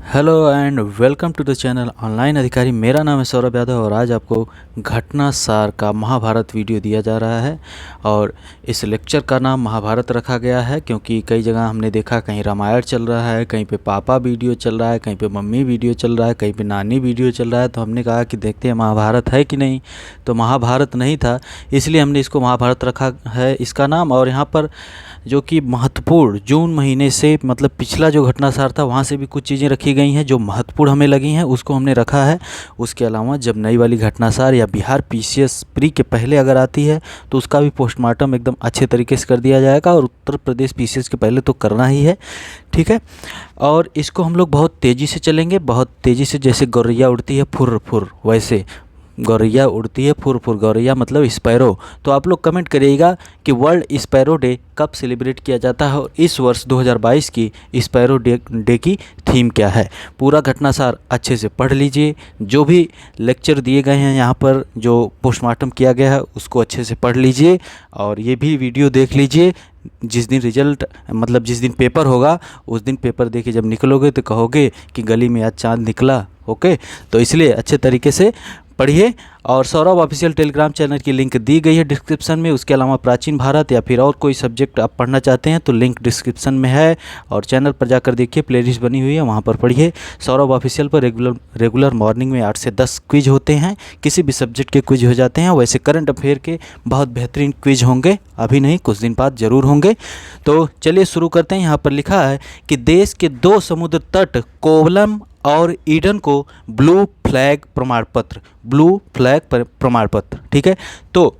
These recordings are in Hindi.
Hello and welcome to the channel online Adhikari. मेरा नाम है सौरभ यादव और आज आपको घटना सार का महाभारत वीडियो दिया जा रहा है। और इस लेक्चर का नाम महाभारत रखा गया है क्योंकि कई जगह हमने देखा कहीं रामायण चल रहा है, कहीं पे पापा वीडियो चल रहा है, कहीं पे मम्मी वीडियो चल रहा है, कहीं पे नानी वीडियो चल रहा है। तो हमने कहा कि देखते हैं महाभारत है कि नहीं। तो महाभारत नहीं था, इसलिए हमने इसको महाभारत रखा है इसका नाम। और यहाँ पर जो कि महत्वपूर्ण जून महीने से मतलब पिछला जो घटनासार था वहाँ से भी कुछ चीज़ें रखी गई हैं जो महत्वपूर्ण हमें लगी हैं, उसको हमने रखा है। उसके अलावा जब नई वाली घटनासार या बिहार पीसीएस प्री के पहले अगर आती है तो उसका भी पोस्टमार्टम एकदम अच्छे तरीके से कर दिया जाएगा। और उत्तर प्रदेश पीसीएस के पहले तो करना ही है, ठीक है। और इसको हम लोग बहुत तेज़ी से चलेंगे, बहुत तेज़ी से, जैसे गौरैया उड़ती है फुर फुर, वैसे गौरैया उड़ती है फुर फुर। गौरैया मतलब स्पैरो। तो आप लोग कमेंट करिएगा कि वर्ल्ड स्पैरो डे कब सेलिब्रेट किया जाता है और इस वर्ष 2022 की स्पैरो डे की थीम क्या है। पूरा घटनासार अच्छे से पढ़ लीजिए, जो भी लेक्चर दिए गए हैं यहाँ पर, जो पोस्टमार्टम किया गया है उसको अच्छे से पढ़ लीजिए। और ये भी वीडियो देख लीजिए। जिस दिन रिजल्ट मतलब जिस दिन पेपर होगा उस दिन पेपर देके जब निकलोगे तो कहोगे कि गली में आज चाँद निकला। ओके, तो इसलिए अच्छे तरीके से पढ़िए। और सौरभ ऑफिशियल टेलीग्राम चैनल की लिंक दी गई है डिस्क्रिप्शन में। उसके अलावा प्राचीन भारत या फिर और कोई सब्जेक्ट आप पढ़ना चाहते हैं तो लिंक डिस्क्रिप्शन में है। और चैनल पर जाकर देखिए, प्लेलिस्ट बनी हुई है, वहाँ पर पढ़िए। सौरभ ऑफिशियल पर रेगुलर मॉर्निंग में 8 से 10 क्विज होते हैं, किसी भी सब्जेक्ट के क्विज हो जाते हैं। वैसे करंट अफेयर के बहुत बेहतरीन क्विज होंगे, अभी नहीं कुछ दिन बाद ज़रूर होंगे। तो चलिए शुरू करते हैं। यहाँ पर लिखा है कि देश के 2 समुद्र तट कोवलम और ईडन को ब्लू फ्लैग प्रमाण पत्र, ठीक है। तो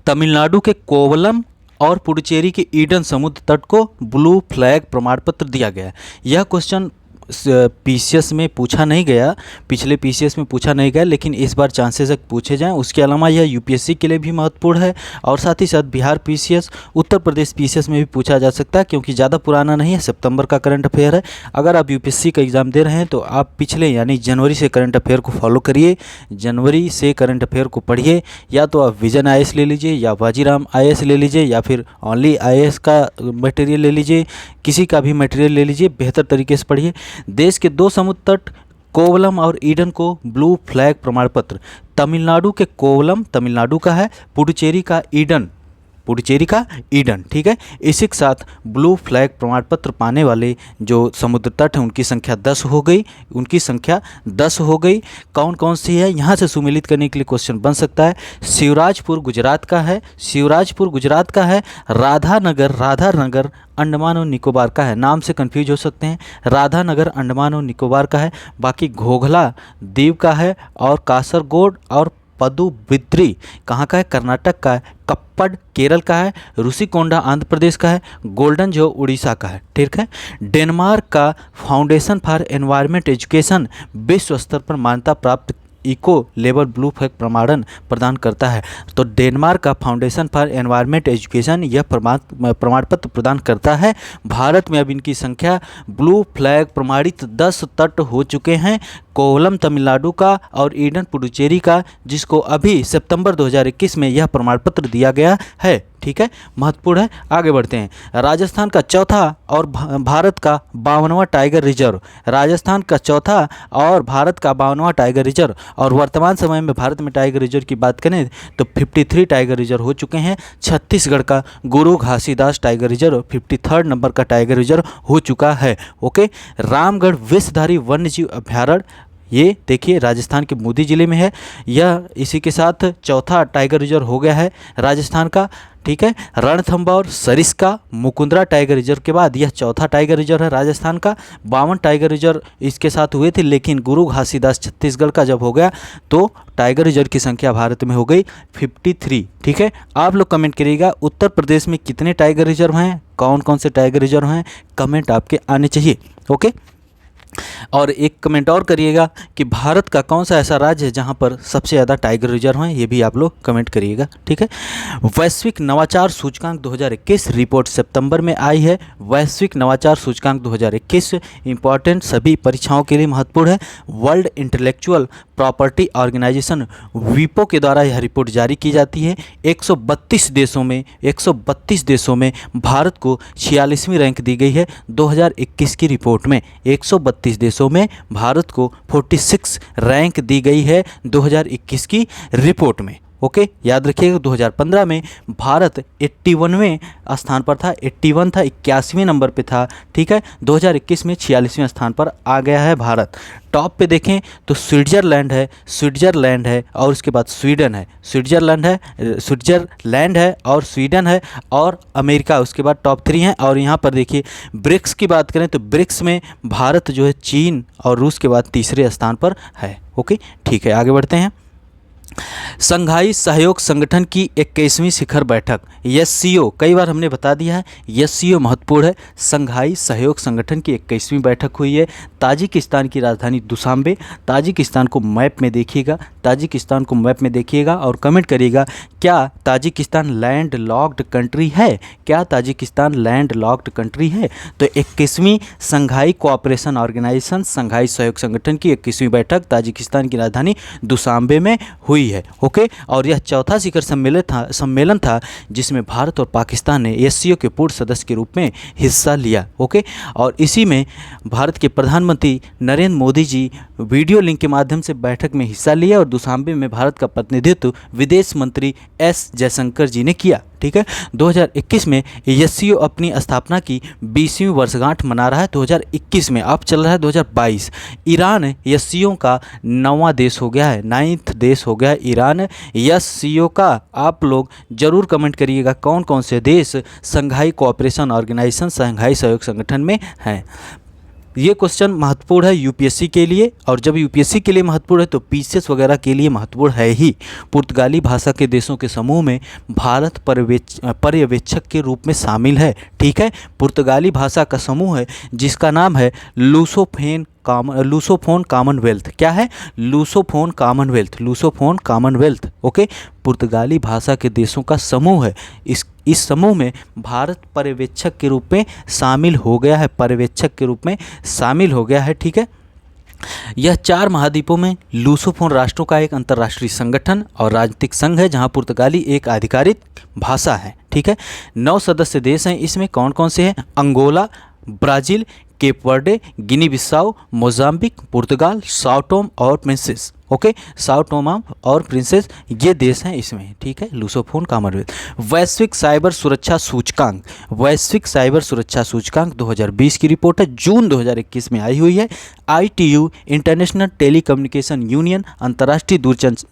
तमिलनाडु के कोवलम और पुडुचेरी के ईडन समुद्र तट को ब्लू फ्लैग प्रमाण पत्र दिया गया है। यह क्वेश्चन पीसीएस में पूछा नहीं गया, पिछले पीसीएस में पूछा नहीं गया, लेकिन इस बार चांसेस पूछे जाएं। उसके अलावा यह यूपीएससी के लिए भी महत्वपूर्ण है और साथ ही साथ बिहार पीसीएस, उत्तर प्रदेश पीसीएस में भी पूछा जा सकता है क्योंकि ज़्यादा पुराना नहीं है, सितंबर का करंट अफेयर है। अगर आप यूपीएससी का एग्ज़ाम दे रहे हैं तो आप पिछले यानी जनवरी से करंट अफेयर को फॉलो करिए, जनवरी से करंट अफेयर को पढ़िए। या तो आप विजन आईएएस ले लीजिए या बाजीराम आईएएस ले लीजिए या फिर ओनली आईएएस का मटेरियल ले लीजिए, किसी का भी मटेरियल ले लीजिए, बेहतर तरीके से पढ़िए। देश के 2 समुद्र तट कोवलम और ईडन को ब्लू फ्लैग प्रमाण पत्र। तमिलनाडु के कोवलम तमिलनाडु का है, पुडुचेरी का ईडन, ठीक है। इसी के साथ ब्लू फ्लैग प्रमाण पत्र पाने वाले जो समुद्र तट हैं उनकी संख्या 10 हो गई। कौन कौन सी है, यहाँ से सुमेलित करने के लिए क्वेश्चन बन सकता है। शिवराजपुर गुजरात का है। राधानगर अंडमान और निकोबार का है। नाम से कंफ्यूज हो सकते हैं, राधानगर अंडमान और निकोबार का है। बाकी घोघला दीव का है और कासरगोड और पदुबिद्री कहाँ का है, कर्नाटक का है। कप्पड़ केरल का है। रुषिकोंडा आंध्र प्रदेश का है। गोल्डन जो उड़ीसा का है, ठीक है। डेनमार्क का फाउंडेशन फॉर एनवायरनमेंट एजुकेशन विश्व स्तर पर मान्यता प्राप्त इको लेवल ब्लू फ्लैग प्रमाणन प्रदान करता है। तो डेनमार्क का फाउंडेशन फॉर एनवायरनमेंट एजुकेशन यह प्रमाण पत्र प्रदान करता है। भारत में अब इनकी संख्या ब्लू फ्लैग प्रमाणित 10 तट हो चुके हैं, कोवलम तमिलनाडु का और ईडन पुडुचेरी का, जिसको अभी सितंबर 2021 में यह प्रमाण पत्र दिया गया है, ठीक है। महत्वपूर्ण है। आगे बढ़ते हैं। राजस्थान का चौथा और भारत का 52वां टाइगर रिजर्व, और वर्तमान समय में भारत में टाइगर रिजर्व की बात करें तो 53 टाइगर रिजर्व हो चुके हैं। छत्तीसगढ़ का गुरु Ghasidas tiger reserve 53rd number का टाइगर रिजर्व हो चुका है। ओके, रामगढ़ विषधारी वन्यजीव अभ्यारण्य, ये देखिए राजस्थान के बूंदी जिले में है। यह इसी के साथ चौथा टाइगर रिजर्व हो गया है राजस्थान का, ठीक है। रणथंभौर सरिस्का मुकुंदरा टाइगर रिजर्व के बाद यह चौथा टाइगर रिजर्व है राजस्थान का। 52 टाइगर रिजर्व इसके साथ हुए थे, लेकिन गुरु घासीदास छत्तीसगढ़ का जब हो गया तो टाइगर रिजर्व की संख्या भारत में हो गई 53, ठीक है। आप लोग कमेंट करिएगा उत्तर प्रदेश में कितने टाइगर रिजर्व हैं, कौन कौन से टाइगर रिजर्व हैं, कमेंट आपके आने चाहिए। ओके, और एक कमेंट और करिएगा कि भारत का कौन सा ऐसा राज्य है जहां पर सबसे ज़्यादा टाइगर रिजर्व हैं, ये भी आप लोग कमेंट करिएगा, ठीक है। वैश्विक नवाचार सूचकांक 2021 रिपोर्ट सितंबर में आई है। वैश्विक नवाचार सूचकांक 2021 इंपॉर्टेंट, सभी परीक्षाओं के लिए महत्वपूर्ण है। वर्ल्ड इंटेलेक्चुअल प्रॉपर्टी ऑर्गेनाइजेशन वीपो के द्वारा यह रिपोर्ट जारी की जाती है। 132 देशों में भारत को 46वीं रैंक दी गई है 2021 की रिपोर्ट में। 132 देशों में भारत को 46 रैंक दी गई है 2021 की रिपोर्ट में। ओके, याद रखिएगा 2015 में भारत 81वें स्थान पर था, 81 था, 81वें नंबर पे था, ठीक है। 2021 में 46वें स्थान पर आ गया है भारत। टॉप पे देखें तो स्विट्ज़रलैंड है और उसके बाद स्वीडन है, स्विट्ज़रलैंड है और स्वीडन है और अमेरिका उसके बाद टॉप 3 हैं। और यहाँ पर देखिए ब्रिक्स की बात करें तो ब्रिक्स में भारत जो है चीन और रूस के बाद तीसरे स्थान पर है। ओके, ठीक है, आगे बढ़ते हैं। संघाई सहयोग संगठन की 21वीं शिखर बैठक एससीओ, कई बार हमने बता दिया है एससीओ महत्वपूर्ण है। संघाई सहयोग संगठन की 21वीं बैठक हुई है ताजिकिस्तान की राजधानी दुशांबे। ताजिकिस्तान को मैप में देखिएगा और कमेंट करिएगा, क्या ताजिकिस्तान लैंड लॉक्ड कंट्री है? तो 21वीं संघाई कोऑपरेशन ऑर्गेनाइजेशन, संघाई सहयोग संगठन की 21वीं बैठक ताजिकिस्तान की राजधानी दुशांबे में हुई है। ओके, और यह चौथा शिखर सम्मेलन था जिसमें भारत और पाकिस्तान ने एससीओ के पूर्ण सदस्य के रूप में हिस्सा लिया। ओके, और इसी में भारत के प्रधानमंत्री नरेंद्र मोदी जी वीडियो लिंक के माध्यम से बैठक में हिस्सा लिया और दुशांबे में भारत का प्रतिनिधित्व विदेश मंत्री एस जयशंकर जी ने किया। ठीक है, 2021 में एससीओ अपनी स्थापना की 20वीं वर्षगांठ मना रहा है 2021 में। अब चल रहा है 2022। ईरान एससीओ का 9वां देश हो गया है, 9th देश हो गया है ईरान एससीओ का। आप लोग जरूर कमेंट करिएगा कौन कौन से देश संघाई कोऑपरेशन ऑर्गेनाइजेशन, संघाई सहयोग संगठन में हैं। ये क्वेश्चन महत्वपूर्ण है यूपीएससी के लिए, और जब यूपीएससी के लिए महत्वपूर्ण है तो पीसीएस वगैरह के लिए महत्वपूर्ण है ही। पुर्तगाली भाषा के देशों के समूह में भारत पर्यवेक्षक के रूप में शामिल है। ठीक है, पुर्तगाली भाषा का समूह है जिसका नाम है लूसोफोन कॉमनवेल्थ। क्या है? लूसोफोन कॉमनवेल्थ। ओके, पुर्तगाली भाषा के देशों का समूह है। इस समूह में भारत पर्यवेक्षक के रूप में शामिल हो गया है। ठीक है, यह 4 महाद्वीपों में लूसोफोन राष्ट्रों का एक अंतर्राष्ट्रीय संगठन और राजनीतिक संघ है जहां पुर्तगाली एक आधिकारिक भाषा है। ठीक है, 9 सदस्य देश हैं। इसमें कौन कौन से हैं? अंगोला, ब्राज़ील, केप वर्डे, गिनी बिसाऊ, मोजाम्बिक, पुर्तगाल, साओ टोम और प्रिंसेस। ओके, साओ टोमा और प्रिंसेस ये देश हैं इसमें। ठीक है, लूसोफोन कॉमनवेल्थ। वैश्विक साइबर सुरक्षा सूचकांक 2020 की रिपोर्ट है, जून 2021 में आई हुई है। ITU इंटरनेशनल टेलीकम्युनिकेशन यूनियन, अंतर्राष्ट्रीय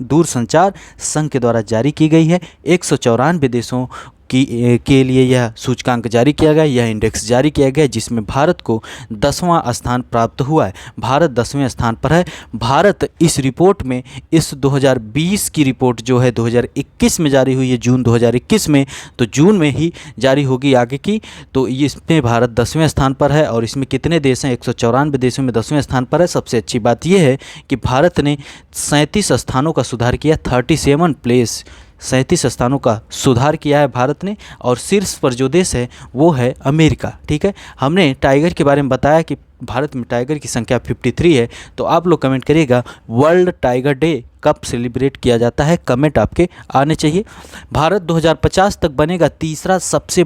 दूरसंचार संघ के द्वारा जारी की गई है। 194 देशों के लिए यह सूचकांक जारी किया गया, यह इंडेक्स जारी किया गया, जिसमें भारत को 10वां स्थान प्राप्त हुआ है। भारत 10वें स्थान पर है। भारत इस रिपोर्ट में, इस 2020 की रिपोर्ट जो है 2021 में जारी हुई है, जून 2021 में, तो जून में ही जारी होगी आगे की। तो इसमें भारत 10वें स्थान पर है और इसमें कितने देश हैं? 194 देशों में 10वें स्थान पर है। सबसे अच्छी बात यह है कि भारत ने 37 स्थानों का सुधार किया, 37 स्थानों का सुधार किया है भारत ने। और शीर्ष पर जो देश है वो है अमेरिका। ठीक है, हमने टाइगर के बारे में बताया कि भारत में टाइगर की संख्या 53 है। तो आप लोग कमेंट करिएगा वर्ल्ड टाइगर डे कब सेलिब्रेट किया जाता है, कमेंट आपके आने चाहिए। भारत 2050 तक बनेगा तीसरा सबसे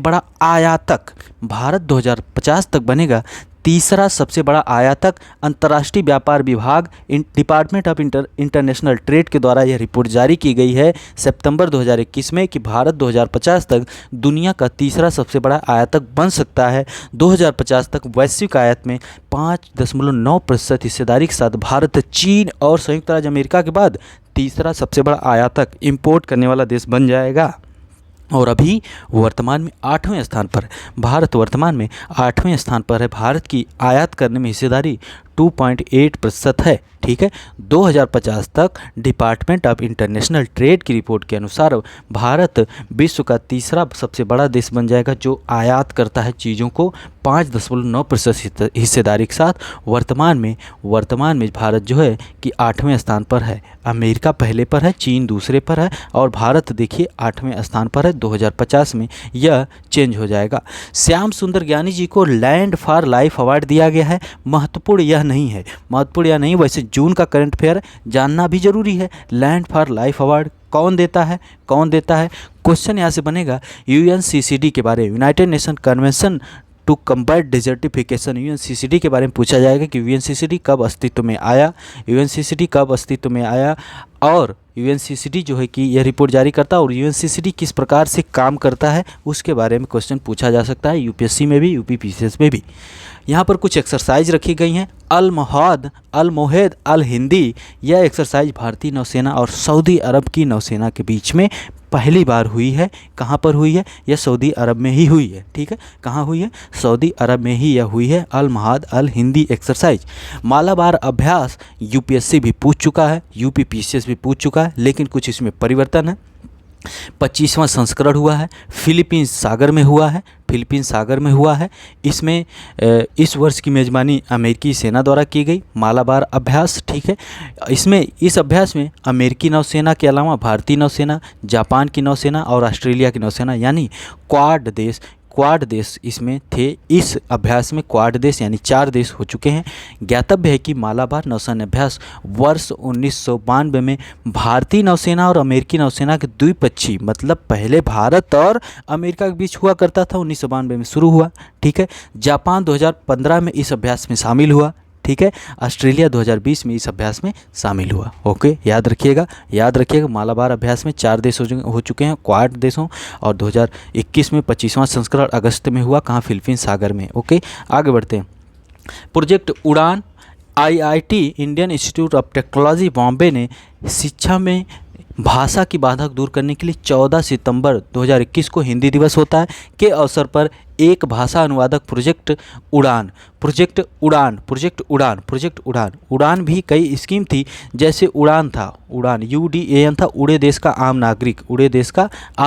बड़ा आयातक। अंतर्राष्ट्रीय व्यापार विभाग डिपार्टमेंट ऑफ इंटरनेशनल ट्रेड के द्वारा यह रिपोर्ट जारी की गई है सितंबर 2021 में कि भारत 2050 तक दुनिया का तीसरा सबसे बड़ा आयातक बन सकता है। 2050 तक वैश्विक आयात में 5.9% हिस्सेदारी के साथ भारत चीन और संयुक्त राज्य अमेरिका के बाद तीसरा सबसे बड़ा आयातक इंपोर्ट करने वाला देश बन जाएगा। और अभी वर्तमान में 8वें स्थान पर है भारत। वर्तमान में 8वें स्थान पर है। भारत की आयात करने में हिस्सेदारी 2.8% है। ठीक है, 2050 तक डिपार्टमेंट ऑफ इंटरनेशनल ट्रेड की रिपोर्ट के अनुसार भारत विश्व का तीसरा सबसे बड़ा देश बन जाएगा जो आयात करता है चीज़ों को 5.9% हिस्सेदारी के साथ। वर्तमान में भारत जो है कि 8वें स्थान पर है। अमेरिका पहले पर है, चीन दूसरे पर है और भारत देखिए 8वें स्थान पर है। 2050 में यह चेंज हो जाएगा। श्याम सुंदर ज्ञानी जी को लैंड फॉर लाइफ अवार्ड दिया गया है। महत्वपूर्ण या नहीं, वैसे जून का करंट अफेयर जानना भी जरूरी है। लैंड फॉर लाइफ अवार्ड कौन देता है? क्वेश्चन यहाँ से बनेगा यूएनसीसीडी के बारे में, United Nation Convention to Combat Desertification, UNCCD के बारे में पूछा जाएगा कि यूएनसीसीडी कब अस्तित्व में आया, यूएनसीसीडी कब अस्तित्व में आया, और यूएनसीसीडी जो है कि यह रिपोर्ट जारी करता है और यूएनसीसीडी किस प्रकार से काम करता है उसके बारे में क्वेश्चन पूछा जा सकता है यूपीएससी में भी, यूपीपीसीएस में भी। यहाँ पर कुछ एक्सरसाइज रखी गई हैं। अल मोहेद अल हिंदी, यह एक्सरसाइज भारतीय नौसेना और सऊदी अरब की नौसेना के बीच में पहली बार हुई है। कहाँ पर हुई है? यह सऊदी अरब में ही हुई है। ठीक है, कहाँ हुई है? सऊदी अरब में ही यह हुई है, अल महाद अल हिंदी एक्सरसाइज। मालाबार अभ्यास यूपीएससी भी पूछ चुका है, यूपीपीसीएस भी पूछ चुका है, लेकिन कुछ इसमें परिवर्तन है। 25वां संस्करण हुआ है, फिलीपींस सागर में हुआ है, फिलीपींस सागर में हुआ है। इसमें इस वर्ष की मेज़बानी अमेरिकी सेना द्वारा की गई, मालाबार अभ्यास। ठीक है, इसमें इस अभ्यास में अमेरिकी नौसेना के अलावा भारतीय नौसेना, जापान की नौसेना और ऑस्ट्रेलिया की नौसेना यानी क्वाड देश इसमें थे। इस अभ्यास में क्वाड देश यानी 4 देश हो चुके हैं। ज्ञातव्य है कि मालाबार नौसेना अभ्यास वर्ष 1992 में भारतीय नौसेना और अमेरिकी नौसेना के द्विपक्षीय, मतलब पहले भारत और अमेरिका के बीच हुआ करता था, 1992 में शुरू हुआ। ठीक है, जापान 2015 में इस अभ्यास में शामिल हुआ। ठीक है, ऑस्ट्रेलिया 2020 में इस अभ्यास में शामिल हुआ। ओके, याद रखिएगा मालाबार अभ्यास में 4 देश हो चुके हैं क्वाड देशों, और 2021 में 25वां संस्करण अगस्त में हुआ। कहाँ? फिलीपींस सागर में। ओके, आगे बढ़ते हैं। प्रोजेक्ट उड़ान, IIT Indian institute of technology Bombay ने शिक्षा में भाषा की बाधा दूर करने के लिए 14 सितंबर 2021 को हिंदी दिवस होता है के अवसर पर एक भाषा अनुवादक प्रोजेक्ट उड़ान भी कई स्कीम थी, जैसे उड़ान UDAN था, उड़े देश का आम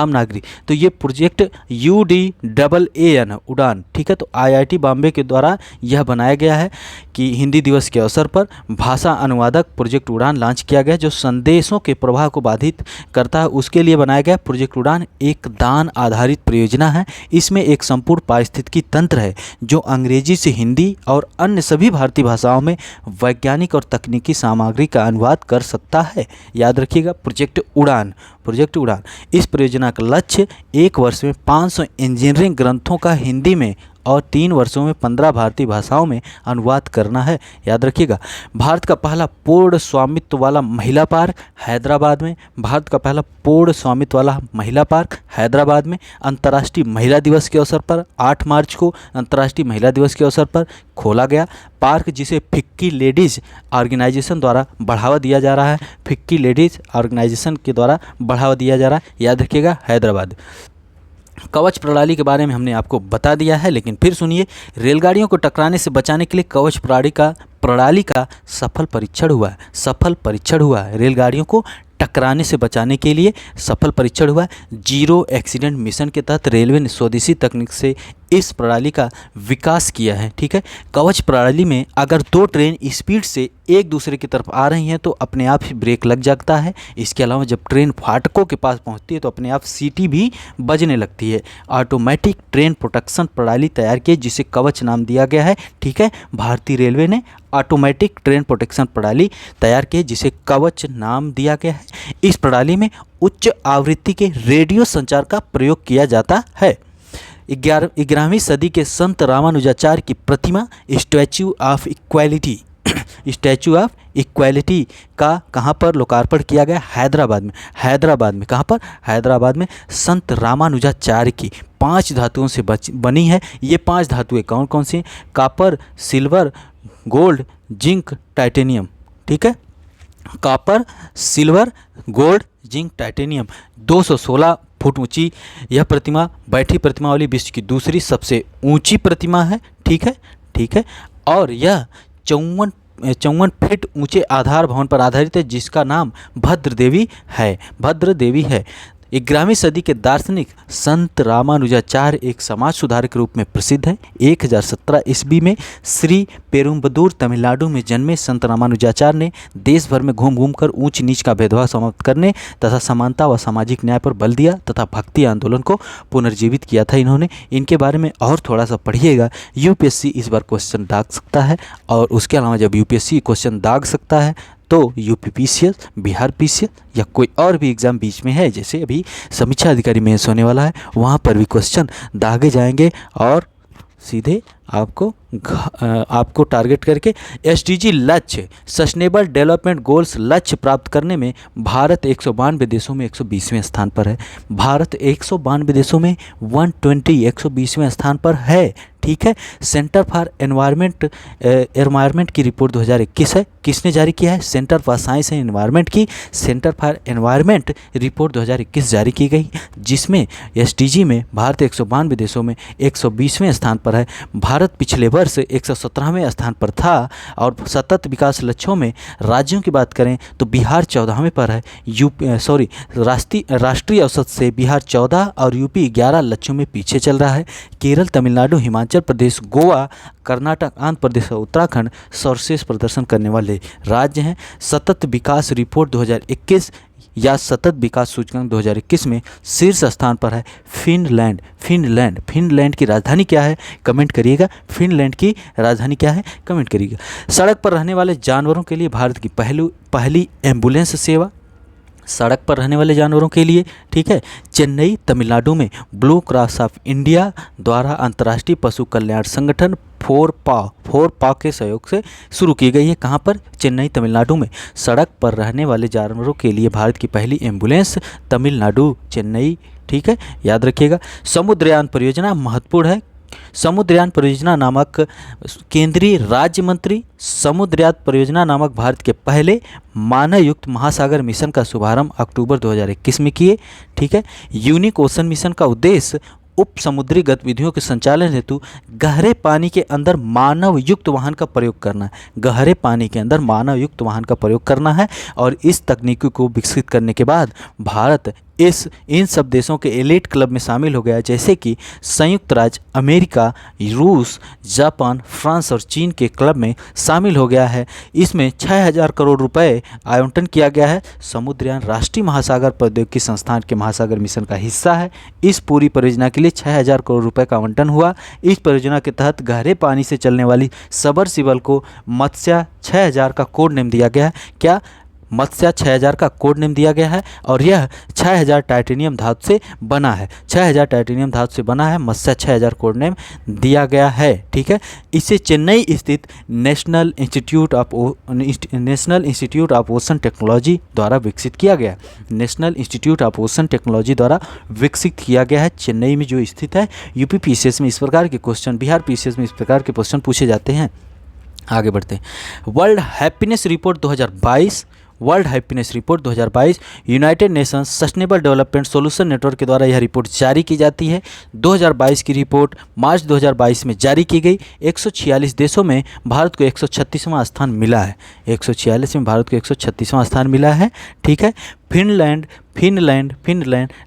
नागरिक। तो ये प्रोजेक्ट UDAAN उड़ान। ठीक है, तो आईआईटी बॉम्बे के द्वारा यह बनाया गया है कि हिंदी दिवस के अवसर पर भाषा अनुवादक प्रोजेक्ट उड़ान लॉन्च किया गया, जो संदेशों के प्रवाह को बाधित करता है उसके लिए बनाया गया। प्रोजेक्ट उड़ान एक दान आधारित परियोजना है। इसमें एक संपूर्ण पारिस्थितिकी तंत्र है जो अंग्रेजी से हिंदी और अन्य सभी भारतीय भाषाओं में वैज्ञानिक और तकनीकी सामग्री का अनुवाद कर सकता है। याद रखिएगा, प्रोजेक्ट उड़ान। इस परियोजना का लक्ष्य 1 वर्ष में 500 इंजीनियरिंग ग्रंथों का हिंदी में और 3 वर्षों में 15 भारतीय भाषाओं में अनुवाद करना है। याद रखिएगा, भारत का पहला पूर्ण स्वामित्व वाला महिला पार्क हैदराबाद में अंतर्राष्ट्रीय महिला दिवस के अवसर पर 8 मार्च को अंतर्राष्ट्रीय महिला दिवस के अवसर पर खोला गया। पार्क जिसे फिक्की लेडीज़ ऑर्गेनाइजेशन द्वारा बढ़ावा दिया जा रहा है, याद रखिएगा, हैदराबाद। कवच प्रणाली के बारे में हमने आपको बता दिया है, लेकिन फिर सुनिए, रेलगाड़ियों को टकराने से बचाने के लिए कवच प्रणाली का सफल परीक्षण हुआ है। रेलगाड़ियों को टकराने से बचाने के लिए सफल परीक्षण हुआ। जीरो एक्सीडेंट मिशन के तहत रेलवे ने स्वदेशी तकनीक से इस प्रणाली का विकास किया है। ठीक है, कवच प्रणाली में अगर 2 ट्रेन स्पीड से एक दूसरे की तरफ आ रही हैं तो अपने आप ही ब्रेक लग जाता है। इसके अलावा जब ट्रेन फाटकों के पास पहुंचती है तो अपने आप सीटी भी बजने लगती है। ऑटोमेटिक ट्रेन प्रोटेक्शन प्रणाली तैयार की, जिसे कवच नाम दिया गया है। ठीक है, भारतीय रेलवे ने ऑटोमेटिक ट्रेन प्रोटेक्शन प्रणाली तैयार की, जिसे कवच नाम दिया गया है। इस प्रणाली में उच्च आवृत्ति के रेडियो संचार का प्रयोग किया जाता है। 11वीं सदी के संत रामानुजाचार्य की प्रतिमा स्टैचू ऑफ इक्वालिटी का कहाँ पर लोकार्पण किया गया? हैदराबाद में। कहाँ पर? हैदराबाद में। संत रामानुजाचार्य की 5 धातुओं से बनी है। ये 5 धातुएं कौन कौन सी? Copper, silver, gold, zinc, titanium. ठीक है, copper, silver, gold, zinc, titanium. 216 foot ऊंची यह प्रतिमा बैठी प्रतिमा वाली विश्व की दूसरी सबसे ऊंची प्रतिमा है। ठीक है, और यह 54 फीट ऊंचे आधार भवन पर आधारित है, जिसका नाम भद्र देवी है। 11वीं सदी के दार्शनिक संत रामानुजाचार्य एक समाज सुधारक के रूप में प्रसिद्ध है। 1017 ईस्वी में श्री पेरुम्बदूर तमिलनाडु में जन्मे संत रामानुजाचार्य ने देश भर में घूम कर ऊंच नीच का भेदभाव समाप्त करने तथा समानता व सामाजिक न्याय पर बल दिया तथा भक्ति आंदोलन को पुनर्जीवित किया था। इनके बारे में और थोड़ा सा पढ़िएगा। यूपीएससी इस बार क्वेश्चन दाग सकता है, और उसके अलावा जब यूपीएससी क्वेश्चन दाग सकता है तो यूपीपीसीएस, बिहार पीसीएस या कोई और भी एग्ज़ाम बीच में है, जैसे अभी समीक्षा अधिकारी मेंस होने वाला है, वहाँ पर भी क्वेश्चन दागे जाएंगे और सीधे आपको टारगेट करके एसडीजी लक्ष्य सस्टेनेबल डेवलपमेंट गोल्स लक्ष्य प्राप्त करने में भारत 192 देशों में 120वें स्थान पर है। भारत 192 देशों में 120वें स्थान पर है। ठीक है। सेंटर फॉर एनवायरनमेंट की रिपोर्ट 2021 है। किसने जारी किया है? Centre for science and environment की सेंटर फॉर एनवायरनमेंट रिपोर्ट 2021 जारी की गई, जिसमें एसडीजी में भारत 192 देशों में 120वें स्थान पर है। भारत पिछले वर्ष 117वें स्थान पर था। और सतत विकास लक्ष्यों में राज्यों की बात करें तो बिहार 14वें पर है। राष्ट्रीय औसत से बिहार 14 और यूपी 11 लक्ष्यों में पीछे चल रहा है। केरल, तमिलनाडु, हिमाचल प्रदेश, गोवा, कर्नाटक, आंध्र प्रदेश और उत्तराखंड सर्वश्रेष्ठ प्रदर्शन करने वाले राज्य हैं। सतत विकास रिपोर्ट 2021 या सतत विकास सूचकांक 2021 में शीर्ष स्थान पर है फिनलैंड। फिनलैंड की राजधानी क्या है? कमेंट करिएगा। फिनलैंड की राजधानी क्या है? कमेंट करिएगा। सड़क पर रहने वाले जानवरों के लिए भारत की पहली एम्बुलेंस सेवा, सड़क पर रहने वाले जानवरों के लिए, ठीक है, चेन्नई, तमिलनाडु में ब्लू क्रॉस ऑफ इंडिया द्वारा अंतर्राष्ट्रीय पशु कल्याण संगठन 4PAW के सहयोग से शुरू की गई है। कहाँ पर? चेन्नई, तमिलनाडु में। सड़क पर रहने वाले जानवरों के लिए भारत की पहली एम्बुलेंस, तमिलनाडु, चेन्नई। ठीक है, याद रखिएगा। समुद्रयान परियोजना महत्वपूर्ण है। समुद्रयान परियोजना नामक केंद्रीय राज्य मंत्री समुद्रयान परियोजना नामक भारत के पहले मानवयुक्त महासागर मिशन का शुभारंभ अक्टूबर 2021 में किए। ठीक है। यूनिक ओशन मिशन का उद्देश्य उप समुद्री गतिविधियों के संचालन हेतु गहरे पानी के अंदर मानवयुक्त वाहन का प्रयोग करना है। गहरे पानी के अंदर मानवयुक्त वाहन का प्रयोग करना है। और इस तकनीकी को विकसित करने के बाद भारत इन सब देशों के एलीट क्लब में शामिल हो गया, जैसे कि संयुक्त राज्य अमेरिका, रूस, जापान, फ्रांस और चीन के क्लब में शामिल हो गया है। इसमें 6000 करोड़ रुपए आवंटन किया गया है। समुद्रयान राष्ट्रीय महासागर प्रौद्योगिकी संस्थान के महासागर मिशन का हिस्सा है। इस पूरी परियोजना के लिए 6000 करोड़ रुपए का आवंटन हुआ। इस परियोजना के तहत गहरे पानी से चलने वाली सबमर्सिबल को मत्स्य 6000 का कोड नेम दिया गया है। क्या? मत्स्य 6000 का कोड नेम दिया गया है। और यह 6000 टाइटेनियम धातु से बना है। 6000 टाइटेनियम धातु से बना है। मत्स्य 6000 कोड नेम दिया गया है। ठीक है। इसे चेन्नई स्थित national institute of ocean technology द्वारा विकसित किया गया। National institute of ocean technology द्वारा विकसित किया गया है, चेन्नई में जो स्थित है। यूपी पीसीएस में इस प्रकार के क्वेश्चन, बिहार पीसीएस में इस प्रकार के क्वेश्चन पूछे जाते हैं। आगे बढ़ते हैं। World happiness report 2022 United Nations sustainable development solution network के द्वारा यह रिपोर्ट जारी की जाती है। 2022 की रिपोर्ट मार्च 2022 में जारी की गई। 146 देशों में भारत को 136वां स्थान मिला है। 146 में भारत को 136वां स्थान मिला है। ठीक है। फिनलैंड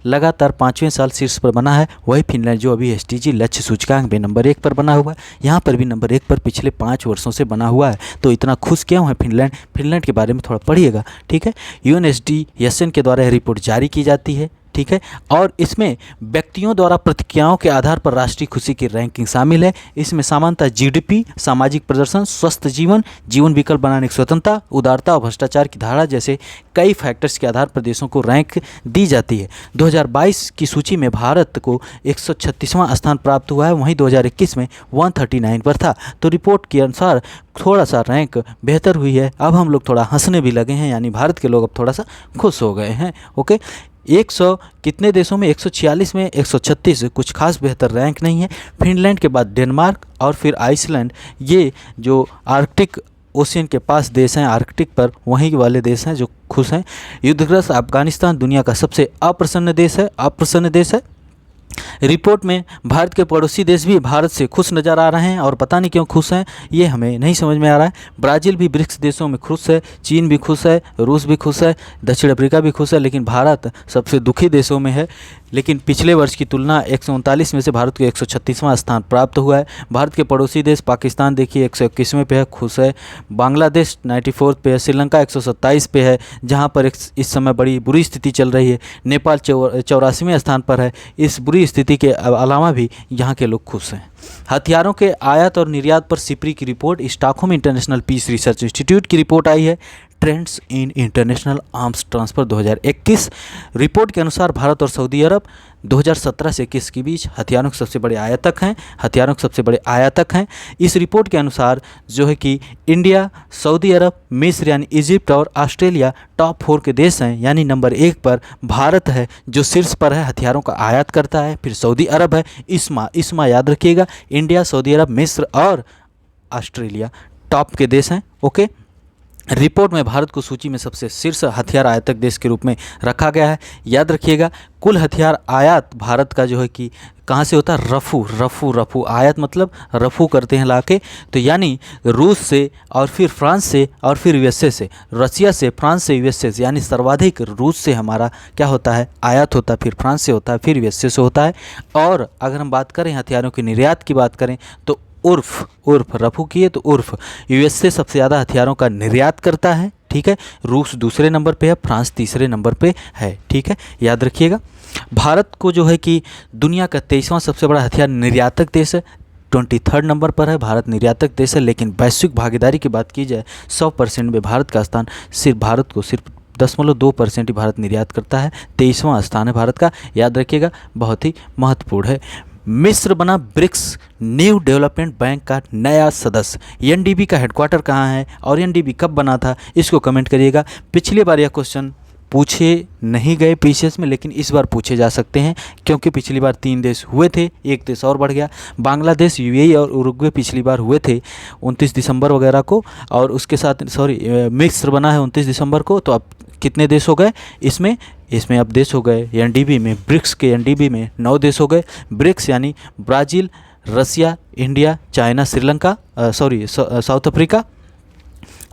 लगातार 5वें साल शीर्ष पर बना है। वही फिनलैंड जो अभी एसडीजी लक्ष्य सूचकांक में नंबर 1 पर बना हुआ है। यहाँ पर भी नंबर 1 पर पिछले 5 वर्षों से बना हुआ है। तो इतना खुश क्यों है फिनलैंड के बारे में थोड़ा पढ़िएगा। ठीक है। UNSDSN के द्वारा यह रिपोर्ट जारी की जाती है। ठीक है। और इसमें व्यक्तियों द्वारा प्रतिक्रियाओं के आधार पर राष्ट्रीय खुशी की रैंकिंग शामिल है। इसमें सामान्यतः जीडीपी, सामाजिक प्रदर्शन, स्वस्थ जीवन विकल्प बनाने की स्वतंत्रता, उदारता और भ्रष्टाचार की धारा जैसे कई फैक्टर्स के आधार पर देशों को रैंक दी जाती है। 2022 की सूची में भारत को 136वां स्थान प्राप्त हुआ है। वहीं 2021 में 139 पर था। तो रिपोर्ट के अनुसार थोड़ा सा रैंक बेहतर हुई है। अब हम लोग थोड़ा हंसने भी लगे हैं, यानी भारत के लोग अब थोड़ा सा खुश हो गए हैं। ओके। 100 कितने देशों में? 146 में 136, कुछ खास बेहतर रैंक नहीं है। फिनलैंड के बाद डेनमार्क और फिर आइसलैंड, ये जो आर्कटिक ओशियन के पास देश हैं, आर्कटिक पर वहीं वाले देश हैं जो खुश हैं। युद्धग्रस्त अफगानिस्तान दुनिया का सबसे अप्रसन्न देश है। रिपोर्ट में भारत के पड़ोसी देश भी भारत से खुश नज़र आ रहे हैं और पता नहीं क्यों खुश हैं, ये हमें नहीं समझ में आ रहा है। ब्राज़ील भी ब्रिक्स देशों में खुश है, चीन भी खुश है, रूस भी खुश है, दक्षिण अफ्रीका भी खुश है, लेकिन भारत सबसे दुखी देशों में है। लेकिन पिछले वर्ष की तुलना 139 में से भारत को 136वां स्थान प्राप्त हुआ है। भारत के पड़ोसी देश पाकिस्तान देखिए 121वें पे है, खुश है। बांग्लादेश 94 पे है। श्रीलंका 127 पे है, जहाँ पर इस समय बड़ी बुरी स्थिति चल रही है। नेपाल 84वें स्थान पर है। इस बुरी स्थिति के अलावा भी यहाँ के लोग खुश हैं। हथियारों के आयात और निर्यात पर सिप्री की report, Stockholm International Peace Research Institute की रिपोर्ट आई है। Trends in international arms transfer 2021। Report के अनुसार भारत और सऊदी अरब 2017 से 21 के बीच हथियारों के सबसे बड़े आयातक हैं। इस रिपोर्ट के अनुसार जो है कि इंडिया, सऊदी अरब, मिस्र यानी इजिप्ट और ऑस्ट्रेलिया टॉप 4 के देश हैं। यानी नंबर 1 पर भारत है जो शीर्ष पर है, हथियारों का आयात करता है। फिर सऊदी अरब है, इसमा याद रखिएगा। इंडिया, सऊदी अरब, मिस्र और ऑस्ट्रेलिया टॉप के देश हैं। ओके, रिपोर्ट में भारत को सूची में सबसे शीर्ष हथियार आयातक देश के रूप में रखा गया है। याद रखिएगा, कुल हथियार आयात भारत का जो है कि कहाँ से होता है? रफू आयात मतलब रफू करते हैं लाके, तो यानी रूस से और फिर फ्रांस से और फिर यूएसए से, रसिया से, फ्रांस से, यूएसए से, यानी सर्वाधिक रूस से हमारा क्या होता है? आयात होता है, फिर फ्रांस से होता है, फिर यूएसए से होता है। और अगर हम बात करें हथियारों के निर्यात की बात करें तो उर्फ रफू किए तो उर्फ यूएसए सबसे ज़्यादा हथियारों का निर्यात करता है। ठीक है, रूस दूसरे नंबर पे है, फ्रांस तीसरे नंबर पे है। ठीक है, याद रखिएगा। भारत को जो है कि दुनिया का 23वां सबसे बड़ा हथियार निर्यातक देश है, 23rd नंबर पर है भारत निर्यातक देश है। लेकिन वैश्विक भागीदारी की बात की जाए 100% में भारत का स्थान भारत को सिर्फ 0.2% ही भारत निर्यात करता है। 23वां स्थान है भारत का, याद रखिएगा, बहुत ही महत्वपूर्ण है। मिस्र बना ब्रिक्स न्यू डेवलपमेंट बैंक का नया सदस्य। एनडीबी का हेडक्वार्टर कहाँ है और एनडीबी कब बना था, इसको कमेंट करिएगा। पिछली बार यह क्वेश्चन पूछे नहीं गए पीसीएस में, लेकिन इस बार पूछे जा सकते हैं क्योंकि पिछली बार 3 देश हुए थे, एक देश और बढ़ गया। बांग्लादेश, यूएई और उरुग्वे पिछली बार हुए थे 29 दिसंबर वगैरह को, और उसके साथ मिस्र बना है 29 दिसंबर को। तो अब कितने देश हो गए इसमें अब देश हो गए एनडीबी में, ब्रिक्स के एनडीबी में 9 देश हो गए। ब्रिक्स यानी Brazil, Russia, India, China, Sri Lanka, South Africa,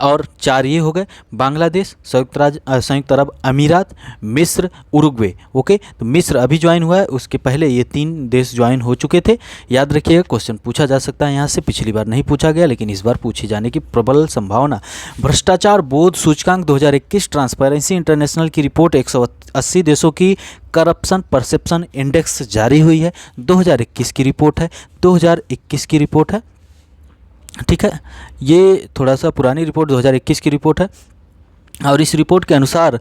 और 4 ये हो गए बांग्लादेश, संयुक्त अरब अमीरात, मिस्र, उरुग्वे। ओके, तो मिस्र अभी ज्वाइन हुआ है, उसके पहले ये 3 देश ज्वाइन हो चुके थे। याद रखिएगा, क्वेश्चन पूछा जा सकता है यहाँ से, पिछली बार नहीं पूछा गया लेकिन इस बार पूछे जाने की प्रबल संभावना। भ्रष्टाचार बोध सूचकांक 2021 ट्रांसपेरेंसी इंटरनेशनल की रिपोर्ट 180 देशों की करप्शन परसेप्शन इंडेक्स जारी हुई है। 2021 की रिपोर्ट है, ठीक है। ये थोड़ा सा पुरानी रिपोर्ट 2021 की रिपोर्ट है, और इस रिपोर्ट के अनुसार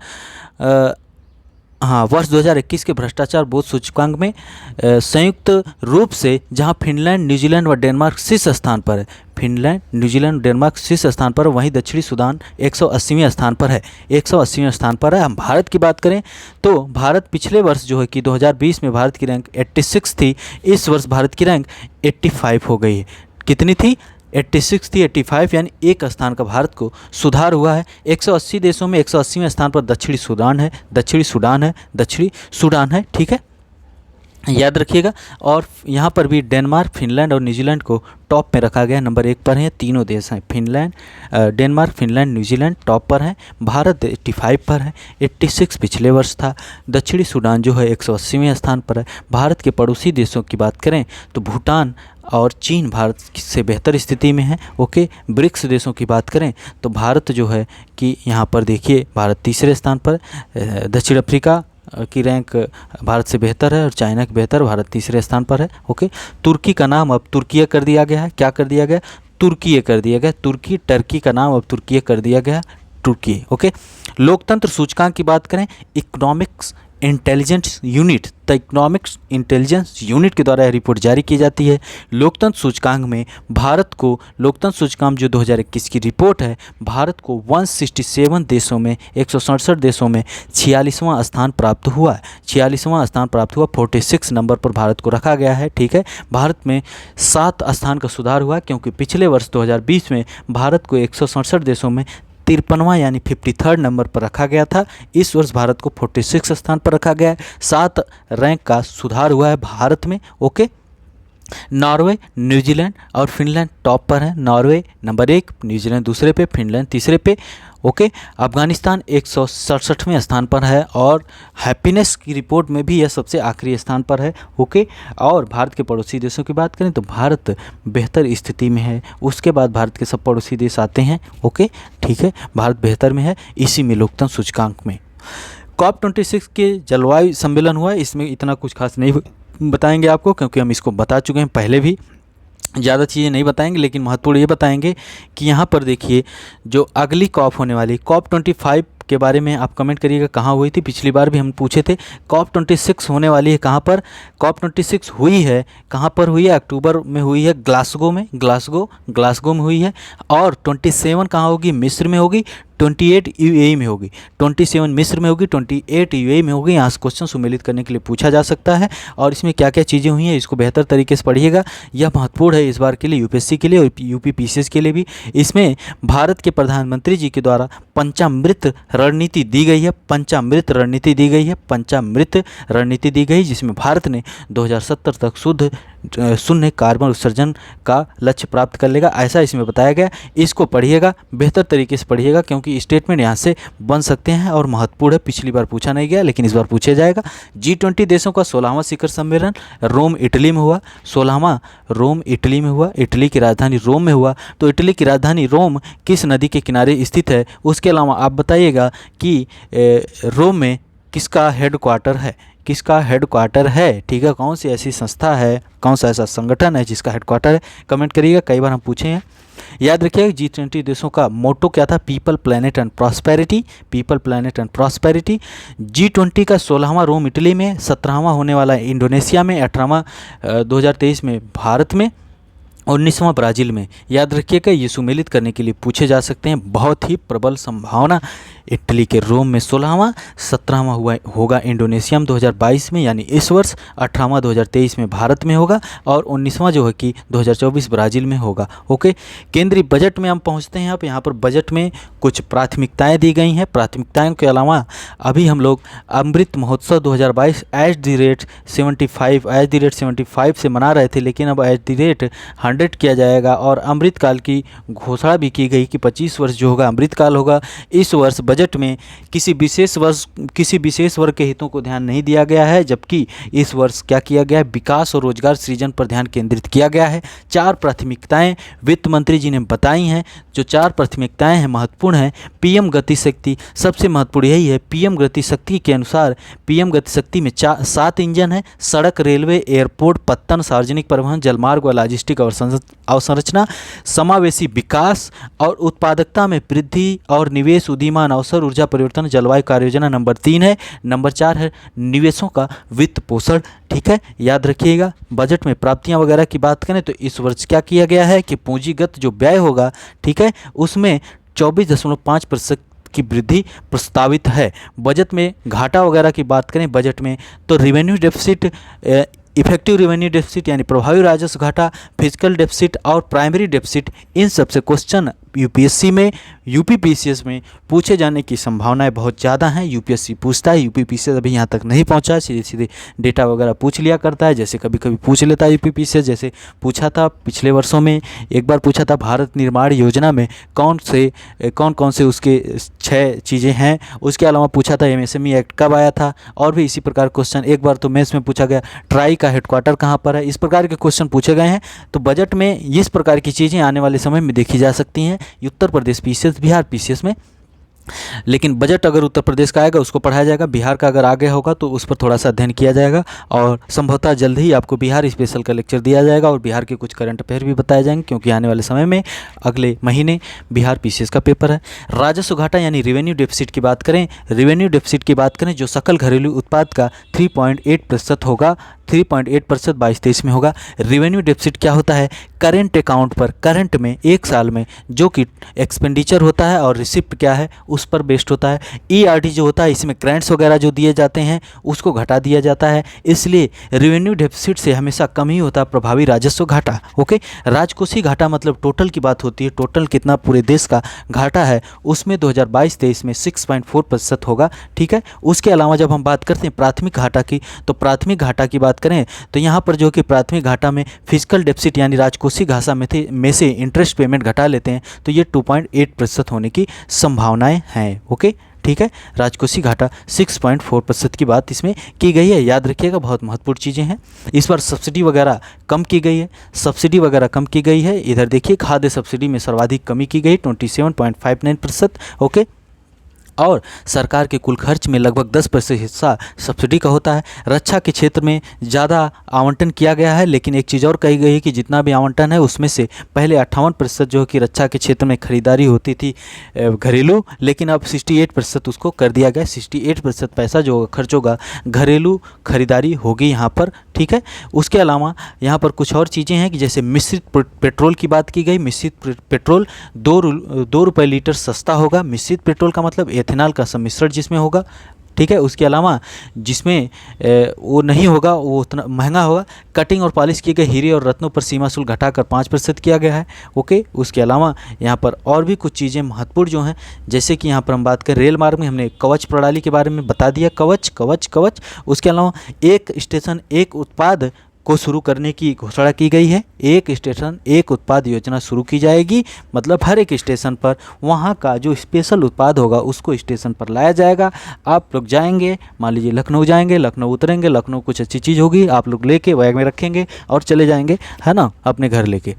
वर्ष 2021 के भ्रष्टाचार बोध सूचकांक में संयुक्त रूप से जहां फिनलैंड, न्यूजीलैंड व डेनमार्क शीर्ष स्थान पर है, वहीं दक्षिणी सूडान 180वें स्थान पर है, 180वें स्थान पर है। हम भारत की बात करें तो भारत पिछले वर्ष जो है कि 2020 में भारत की रैंक 86 थी, इस वर्ष भारत की रैंक 85 हो गई है। कितनी थी? 86 थी, 85, यानी एक स्थान का भारत को सुधार हुआ है। 180 देशों में 180वें स्थान पर दक्षिणी सूडान है। ठीक है, याद रखिएगा। और यहाँ पर भी डेनमार्क, फिनलैंड और न्यूजीलैंड को टॉप में रखा गया है, नंबर 1 पर हैं। तीनों देश हैं, डेनमार्क, फिनलैंड, न्यूजीलैंड टॉप पर हैं। भारत 85 पर है, 86 पिछले वर्ष था। दक्षिणी सूडान जो है 180वें स्थान पर है। भारत के पड़ोसी देशों की बात करें तो भूटान और चीन भारत से बेहतर स्थिति में है। ओके, ब्रिक्स देशों की बात करें तो भारत जो है कि यहाँ पर देखिए, भारत तीसरे स्थान पर, दक्षिण अफ्रीका की रैंक भारत से बेहतर है और चाइना की बेहतर, भारत तीसरे स्थान पर है। ओके, तुर्की का नाम अब तुर्की कर दिया गया है। क्या कर दिया गया? तुर्की कर दिया गया। टर्की का नाम अब तुर्की कर दिया गया, तुर्की। ओके, लोकतंत्र सूचकांक की बात करें, इकोनॉमिक्स इंटेलिजेंस यूनिट के द्वारा यह रिपोर्ट जारी की जाती है। लोकतंत्र सूचकांक में भारत को, लोकतंत्र सूचकांक जो 2021 की रिपोर्ट है, भारत को 167 देशों में, 167 देशों में 46वां स्थान प्राप्त हुआ है। 46 नंबर पर भारत को रखा गया है। ठीक है, भारत में 7 स्थान का सुधार हुआ, क्योंकि पिछले वर्ष 2020 में भारत को 167 देशों में 53वां यानी 53rd नंबर पर रखा गया था। इस वर्ष भारत को 46 स्थान पर रखा गया है। 7 रैंक का सुधार हुआ है भारत में। ओके, नॉर्वे, न्यूजीलैंड और फिनलैंड टॉप पर है। नॉर्वे नंबर 1, न्यूजीलैंड दूसरे पे, फिनलैंड तीसरे पे। ओके, अफगानिस्तान 167वें स्थान पर है, और हैप्पीनेस की रिपोर्ट में भी यह सबसे आखिरी स्थान पर है। ओके, और भारत के पड़ोसी देशों की बात करें तो भारत बेहतर स्थिति में है, उसके बाद भारत के सब पड़ोसी देश आते हैं। ओके, ठीक है, भारत बेहतर में है इसी में लोकतंत्र सूचकांक में। COP26 के जलवायु सम्मेलन हुआ है, इसमें इतना कुछ खास नहीं बताएंगे आपको, क्योंकि हम इसको बता चुके हैं पहले भी। ज़्यादा चीज़ें नहीं बताएंगे, लेकिन महत्वपूर्ण ये बताएंगे कि यहाँ पर देखिए जो अगली कॉप होने वाली COP25 के बारे में आप कमेंट करिएगा कहाँ हुई थी। पिछली बार भी हम पूछे थे। COP26 होने वाली है कहाँ पर? COP26 हुई है, कहाँ पर हुई है? अक्टूबर में हुई है, ग्लासगो में, ग्लासगो में हुई है। और 27 कहाँ होगी? मिस्र में होगी। 28 यूएई में होगी। 27 मिस्र में होगी, 28 यूएई में होगी। यहाँ से क्वेश्चन सुमेलित करने के लिए पूछा जा सकता है। और इसमें क्या क्या चीज़ें हुई हैं इसको बेहतर तरीके से पढ़िएगा। यह महत्वपूर्ण है इस बार के लिए, यूपीएससी के लिए और यूपीपीसीएस के लिए भी। इसमें भारत के प्रधानमंत्री जी के द्वारा पंचामृत रणनीति दी गई है। पंचामृत रणनीति दी गई है। पंचामृत रणनीति दी गई, जिसमें भारत ने 2070 तक शुद्ध शून्य कार्बन उत्सर्जन का लक्ष्य प्राप्त कर लेगा, ऐसा इसमें बताया गया। इसको पढ़िएगा, बेहतर तरीके से पढ़िएगा, क्योंकि स्टेटमेंट यहाँ से बन सकते हैं और महत्वपूर्ण है। पिछली बार पूछा नहीं गया, लेकिन इस बार पूछा जाएगा। G20 देशों का 16वां शिखर सम्मेलन रोम इटली में हुआ। 16वां रोम इटली में हुआ, इटली की राजधानी रोम में हुआ। तो इटली की राजधानी रोम किस नदी के किनारे स्थित है? उसके अलावा आप बताइएगा कि रोम में किसका हेडक्वार्टर है? किसका हेडक्वार्टर है? ठीक है, कौन सी ऐसी संस्था है, कौन सा ऐसा संगठन है जिसका हेडक्वार्टर है? कमेंट करिएगा, कई बार हम पूछे हैं। याद रखिएगा G20 देशों का मोटो क्या था? People, planet and prosperity. People, planet and prosperity. G20 का 16वां रोम इटली में, 17वां होने वाला है इंडोनेशिया में, 18वां 2023 में भारत में, 19वां ब्राज़ील में। याद रखिएगा, ये सुमेलित करने के लिए पूछे जा सकते हैं। बहुत ही प्रबल संभावना इटली के रोम में 16वां, 17वां हुआ होगा इंडोनेशिया में 2022 में, यानी इस वर्ष। 18वां 2023 में भारत में होगा और 19वां जो है कि 2024 ब्राज़ील में होगा। ओके, केंद्रीय बजट में हम पहुंचते हैं। अब यहाँ पर बजट में कुछ प्राथमिकताएं दी गई हैं। प्राथमिकताओं के अलावा अभी हम लोग अमृत महोत्सव 2022 @75 से मना रहे थे, लेकिन अब @100 किया जाएगा। और अमृतकाल की घोषणा भी की गई कि 25 वर्ष जो होगा अमृतकाल होगा। इस वर्ष बजट में किसी विशेष वर्ग के हितों को ध्यान नहीं दिया गया है, जबकि इस वर्ष क्या किया गया है? विकास और रोजगार सृजन पर ध्यान केंद्रित किया गया है। 4 प्राथमिकताएं वित्त मंत्री जी ने बताई हैं। जो 4 प्राथमिकताएं हैं महत्वपूर्ण हैं। पीएम गति शक्ति, सबसे महत्वपूर्ण यही है। पीएम गति शक्ति के अनुसार पीएम गति शक्ति में 7 इंजन है। सड़क, रेलवे, एयरपोर्ट, पत्तन, सार्वजनिक परिवहन, जलमार्ग व लॉजिस्टिक अवसंरचना, समावेशी विकास और उत्पादकता में वृद्धि और निवेश, उदीयमान अवसर, ऊर्जा परिवर्तन, जलवायु कार्य योजना नंबर 3 है। नंबर 4 है निवेशों का वित्त पोषण। ठीक है, याद रखिएगा। बजट में प्राप्तियां वगैरह की बात करें तो इस वर्ष क्या किया गया है कि पूंजीगत जो व्यय होगा, ठीक है, उसमें 24.5% की वृद्धि प्रस्तावित है। बजट में घाटा वगैरह की बात करें बजट में, तो revenue deficit, effective revenue deficit यानी प्रभावी राजस्व घाटा, फिजिकल डेफिसिट और प्राइमरी डेफिसिट, इन सब से क्वेश्चन यूपीएससी में, यूपीपीसीएस में पूछे जाने की संभावनाएं बहुत ज़्यादा हैं। यूपीएससी पूछता है, यूपीपीसीएस अभी यहाँ तक नहीं पहुँचा है, सीधे सीधे डेटा वगैरह पूछ लिया करता है, जैसे कभी कभी पूछ लेता है यूपीपीसीएस। जैसे पूछा था पिछले वर्षों में, एक बार पूछा था भारत निर्माण योजना में कौन कौन से उसके 6 चीज़ें हैं। उसके अलावा पूछा था एमएसएमई एक्ट कब आया था, और भी इसी प्रकार क्वेश्चन। एक बार तो मैथ्स में पूछा गया ट्राई का हेडक्वार्टर कहाँ पर है। इस प्रकार के क्वेश्चन पूछे गए हैं। तो बजट में इस प्रकार की चीज़ें आने वाले समय में देखी जा सकती हैं। उत्तर प्रदेश पीसीएस, बिहार पीसीएस में। लेकिन बजट अगर उत्तर प्रदेश का आएगा उसको पढ़ाया जाएगा, बिहार का अगर आगे होगा तो उस पर थोड़ा सा अध्ययन किया जाएगा। और संभवतः जल्द ही आपको बिहार स्पेशल का लेक्चर दिया जाएगा और बिहार के कुछ करंट अफेयर भी बताए जाएंगे, क्योंकि आने वाले समय में अगले महीने बिहार पीसीएस का पेपर है। राजस्व घाटा यानी रेवेन्यू डेफिसिट की बात करें, रेवेन्यू डेफिसिट की बात करें जो सकल घरेलू उत्पाद का 3.8% होगा। 3.8% 22-23 में होगा। रेवेन्यू डेफिसिट क्या होता है? करेंट अकाउंट पर, करंट में एक साल में जो कि एक्सपेंडिचर होता है और रिसिप्ट क्या है उस पर बेस्ड होता है। ईआरडी जो होता है इसमें ग्रांट्स वगैरह जो दिए जाते हैं उसको घटा दिया जाता है, इसलिए रेवेन्यू डेफिसिट से हमेशा कम ही होता है प्रभावी राजस्व घाटा। ओके, राजकोषीय घाटा मतलब टोटल की बात होती है, टोटल कितना पूरे देश का घाटा है, उसमें 2022-23 में 6.4% होगा। ठीक है, उसके अलावा जब हम बात करते हैं प्राथमिक घाटा की, तो प्राथमिक घाटा की बात करें तो यहाँ पर जो कि प्राथमिक घाटा में फिजिकल डेफिसिट यानी राजकोषीय घाटा में से इंटरेस्ट पेमेंट घटा लेते हैं तो ये 2.8% होने की संभावनाएं हैं। ओके, ठीक है, राजकोषीय घाटा 6.4% की बात इसमें की गई है। याद रखिएगा, बहुत महत्वपूर्ण चीज़ें हैं। इस बार सब्सिडी वगैरह कम की गई है, सब्सिडी वगैरह कम की गई है। इधर देखिए खाद्य सब्सिडी में सर्वाधिक कमी की गई 27.59%। ओके, और सरकार के कुल खर्च में लगभग 10% हिस्सा सब्सिडी का होता है। रक्षा के क्षेत्र में ज़्यादा आवंटन किया गया है, लेकिन एक चीज़ और कही गई है कि जितना भी आवंटन है उसमें से पहले 58% जो है कि रक्षा के क्षेत्र में खरीदारी होती थी घरेलू, लेकिन अब 68% उसको कर दिया गया। 68% पैसा जो खर्च होगा घरेलू खरीदारी होगी यहाँ पर, ठीक है। उसके अलावा यहाँ पर कुछ और चीज़ें हैं कि जैसे मिश्रित पेट्रोल की बात की गई। मिश्रित पेट्रोल 2 रुपये लीटर सस्ता होगा। मिश्रित पेट्रोल का मतलब एथेनॉल का सम्मिश्रण जिसमें होगा, ठीक है। उसके अलावा जिसमें वो नहीं होगा वो उतना महंगा होगा। कटिंग और पॉलिश किए गए हीरे और रत्नों पर सीमा शुल्क घटाकर 5% किया गया है, ओके। उसके अलावा यहाँ पर और भी कुछ चीज़ें महत्वपूर्ण जो हैं, जैसे कि यहाँ पर हम बात करें रेल मार्ग में, हमने कवच प्रणाली के बारे में बता दिया, कवच कवच कवच। उसके अलावा एक स्टेशन एक उत्पाद को शुरू करने की घोषणा की गई है। एक स्टेशन एक उत्पाद योजना शुरू की जाएगी, मतलब हर एक स्टेशन पर वहाँ का जो स्पेशल उत्पाद होगा उसको स्टेशन पर लाया जाएगा। आप लोग जाएंगे, मान लीजिए लखनऊ जाएंगे, लखनऊ उतरेंगे, लखनऊ कुछ अच्छी चीज़ होगी, आप लोग लेके बैग में रखेंगे और चले जाएंगे, है ना, अपने घर लेके,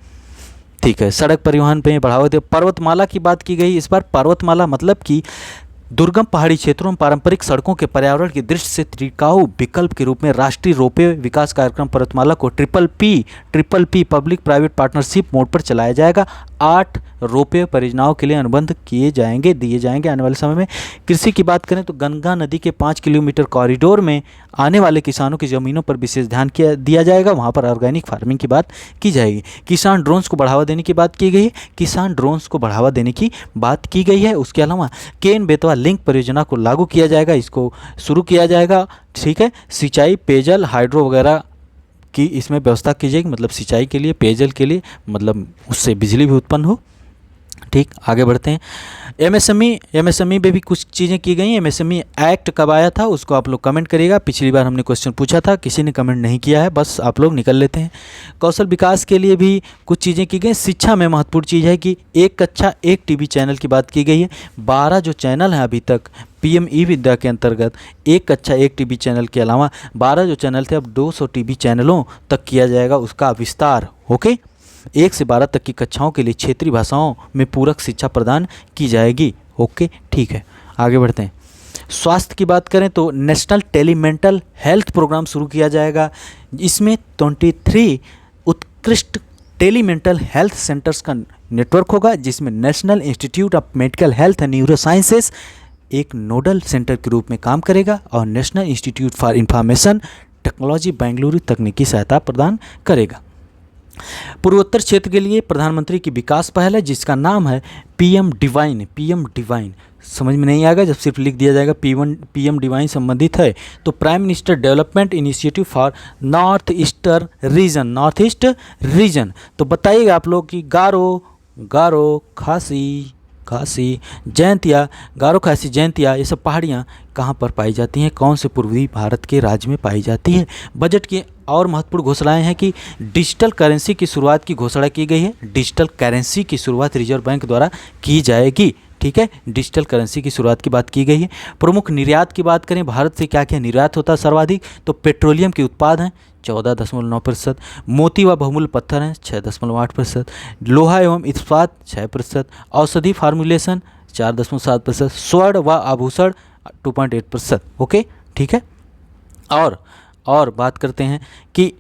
ठीक है। सड़क परिवहन पे बढ़ावा दे। पर्वतमाला की बात की गई इस बार। पर्वतमाला मतलब कि दुर्गम पहाड़ी क्षेत्रों में पारंपरिक सड़कों के पर्यावरण की दृष्टि से टिकाऊ विकल्प के रूप में राष्ट्रीय रोपवे विकास कार्यक्रम पर्वतमाला को triple P public private partnership mode पर चलाया जाएगा। 8 रोपवे परियोजनाओं के लिए अनुबंध दिए जाएंगे आने वाले समय में। कृषि की बात करें तो गंगा नदी के 5 किलोमीटर कॉरिडोर में आने वाले किसानों की ज़मीनों पर विशेष ध्यान दिया जाएगा। वहाँ पर ऑर्गेनिक फार्मिंग की बात की जाएगी। किसान ड्रोन्स को बढ़ावा देने की बात की गई है। उसके अलावा केन बेतवा लिंक परियोजना को लागू किया जाएगा, इसको शुरू किया जाएगा, ठीक है। सिंचाई, पेयजल, हाइड्रो वगैरह की इसमें व्यवस्था की जाएगी, मतलब सिंचाई के लिए, पेयजल के लिए, मतलब उससे बिजली भी उत्पन्न हो, ठीक। आगे बढ़ते हैं। एमएसएमई में भी कुछ चीज़ें की गई हैं। एमएसएमई एक्ट कब आया था उसको आप लोग कमेंट करिएगा। पिछली बार हमने क्वेश्चन पूछा था, किसी ने कमेंट नहीं किया है, बस आप लोग निकल लेते हैं। कौशल विकास के लिए भी कुछ चीज़ें की गई। शिक्षा में महत्वपूर्ण चीज़ है कि एक कक्षा एक टीवी चैनल की बात की गई है। 12 जो चैनल हैं अभी तक पीएम ई विद्या के अंतर्गत, एक कक्षा एक टीवी चैनल के अलावा 12 जो चैनल थे अब 200 टीवी चैनलों तक किया जाएगा उसका विस्तार, ओके। 1 से 12 तक की कक्षाओं के लिए क्षेत्रीय भाषाओं में पूरक शिक्षा प्रदान की जाएगी, ओके, ठीक है। आगे बढ़ते हैं। स्वास्थ्य की बात करें तो नेशनल टेलीमेंटल हेल्थ प्रोग्राम शुरू किया जाएगा। इसमें 23 उत्कृष्ट टेलीमेंटल हेल्थ सेंटर्स का नेटवर्क होगा, जिसमें national institute of medical health and neuro sciences एक नोडल सेंटर के रूप में काम करेगा और national institute for information technology Bengaluru तकनीकी सहायता प्रदान करेगा। पूर्वोत्तर क्षेत्र के लिए प्रधानमंत्री की विकास पहल है जिसका नाम है पीएम डिवाइन। समझ में नहीं आएगा जब सिर्फ लिख दिया जाएगा पीएम डिवाइन संबंधित है तो prime minister development initiative for north east region. तो बताइएगा आप लोग कि गारो खासी जयंतिया ये सब पहाड़ियाँ कहाँ पर पाई जाती हैं, कौन से पूर्वी भारत के राज्य में पाई जाती है। बजट की और महत्वपूर्ण घोषणाएं हैं कि डिजिटल करेंसी की शुरुआत की घोषणा की गई है। डिजिटल करेंसी की शुरुआत रिजर्व बैंक द्वारा की जाएगी, ठीक है। डिजिटल करेंसी की शुरुआत की बात की गई है। प्रमुख निर्यात की बात करें, भारत से क्या क्या निर्यात होता है सर्वाधिक, तो पेट्रोलियम के उत्पाद हैं 14.9%, मोती व बहुमूल्य पत्थर हैं 6.8%, लोहा एवं इस्पात 6%, औषधि फार्मुलेशन 4.7%, स्वर्ण व आभूषण 2.8%, ओके, ठीक है। और बात करते हैं कि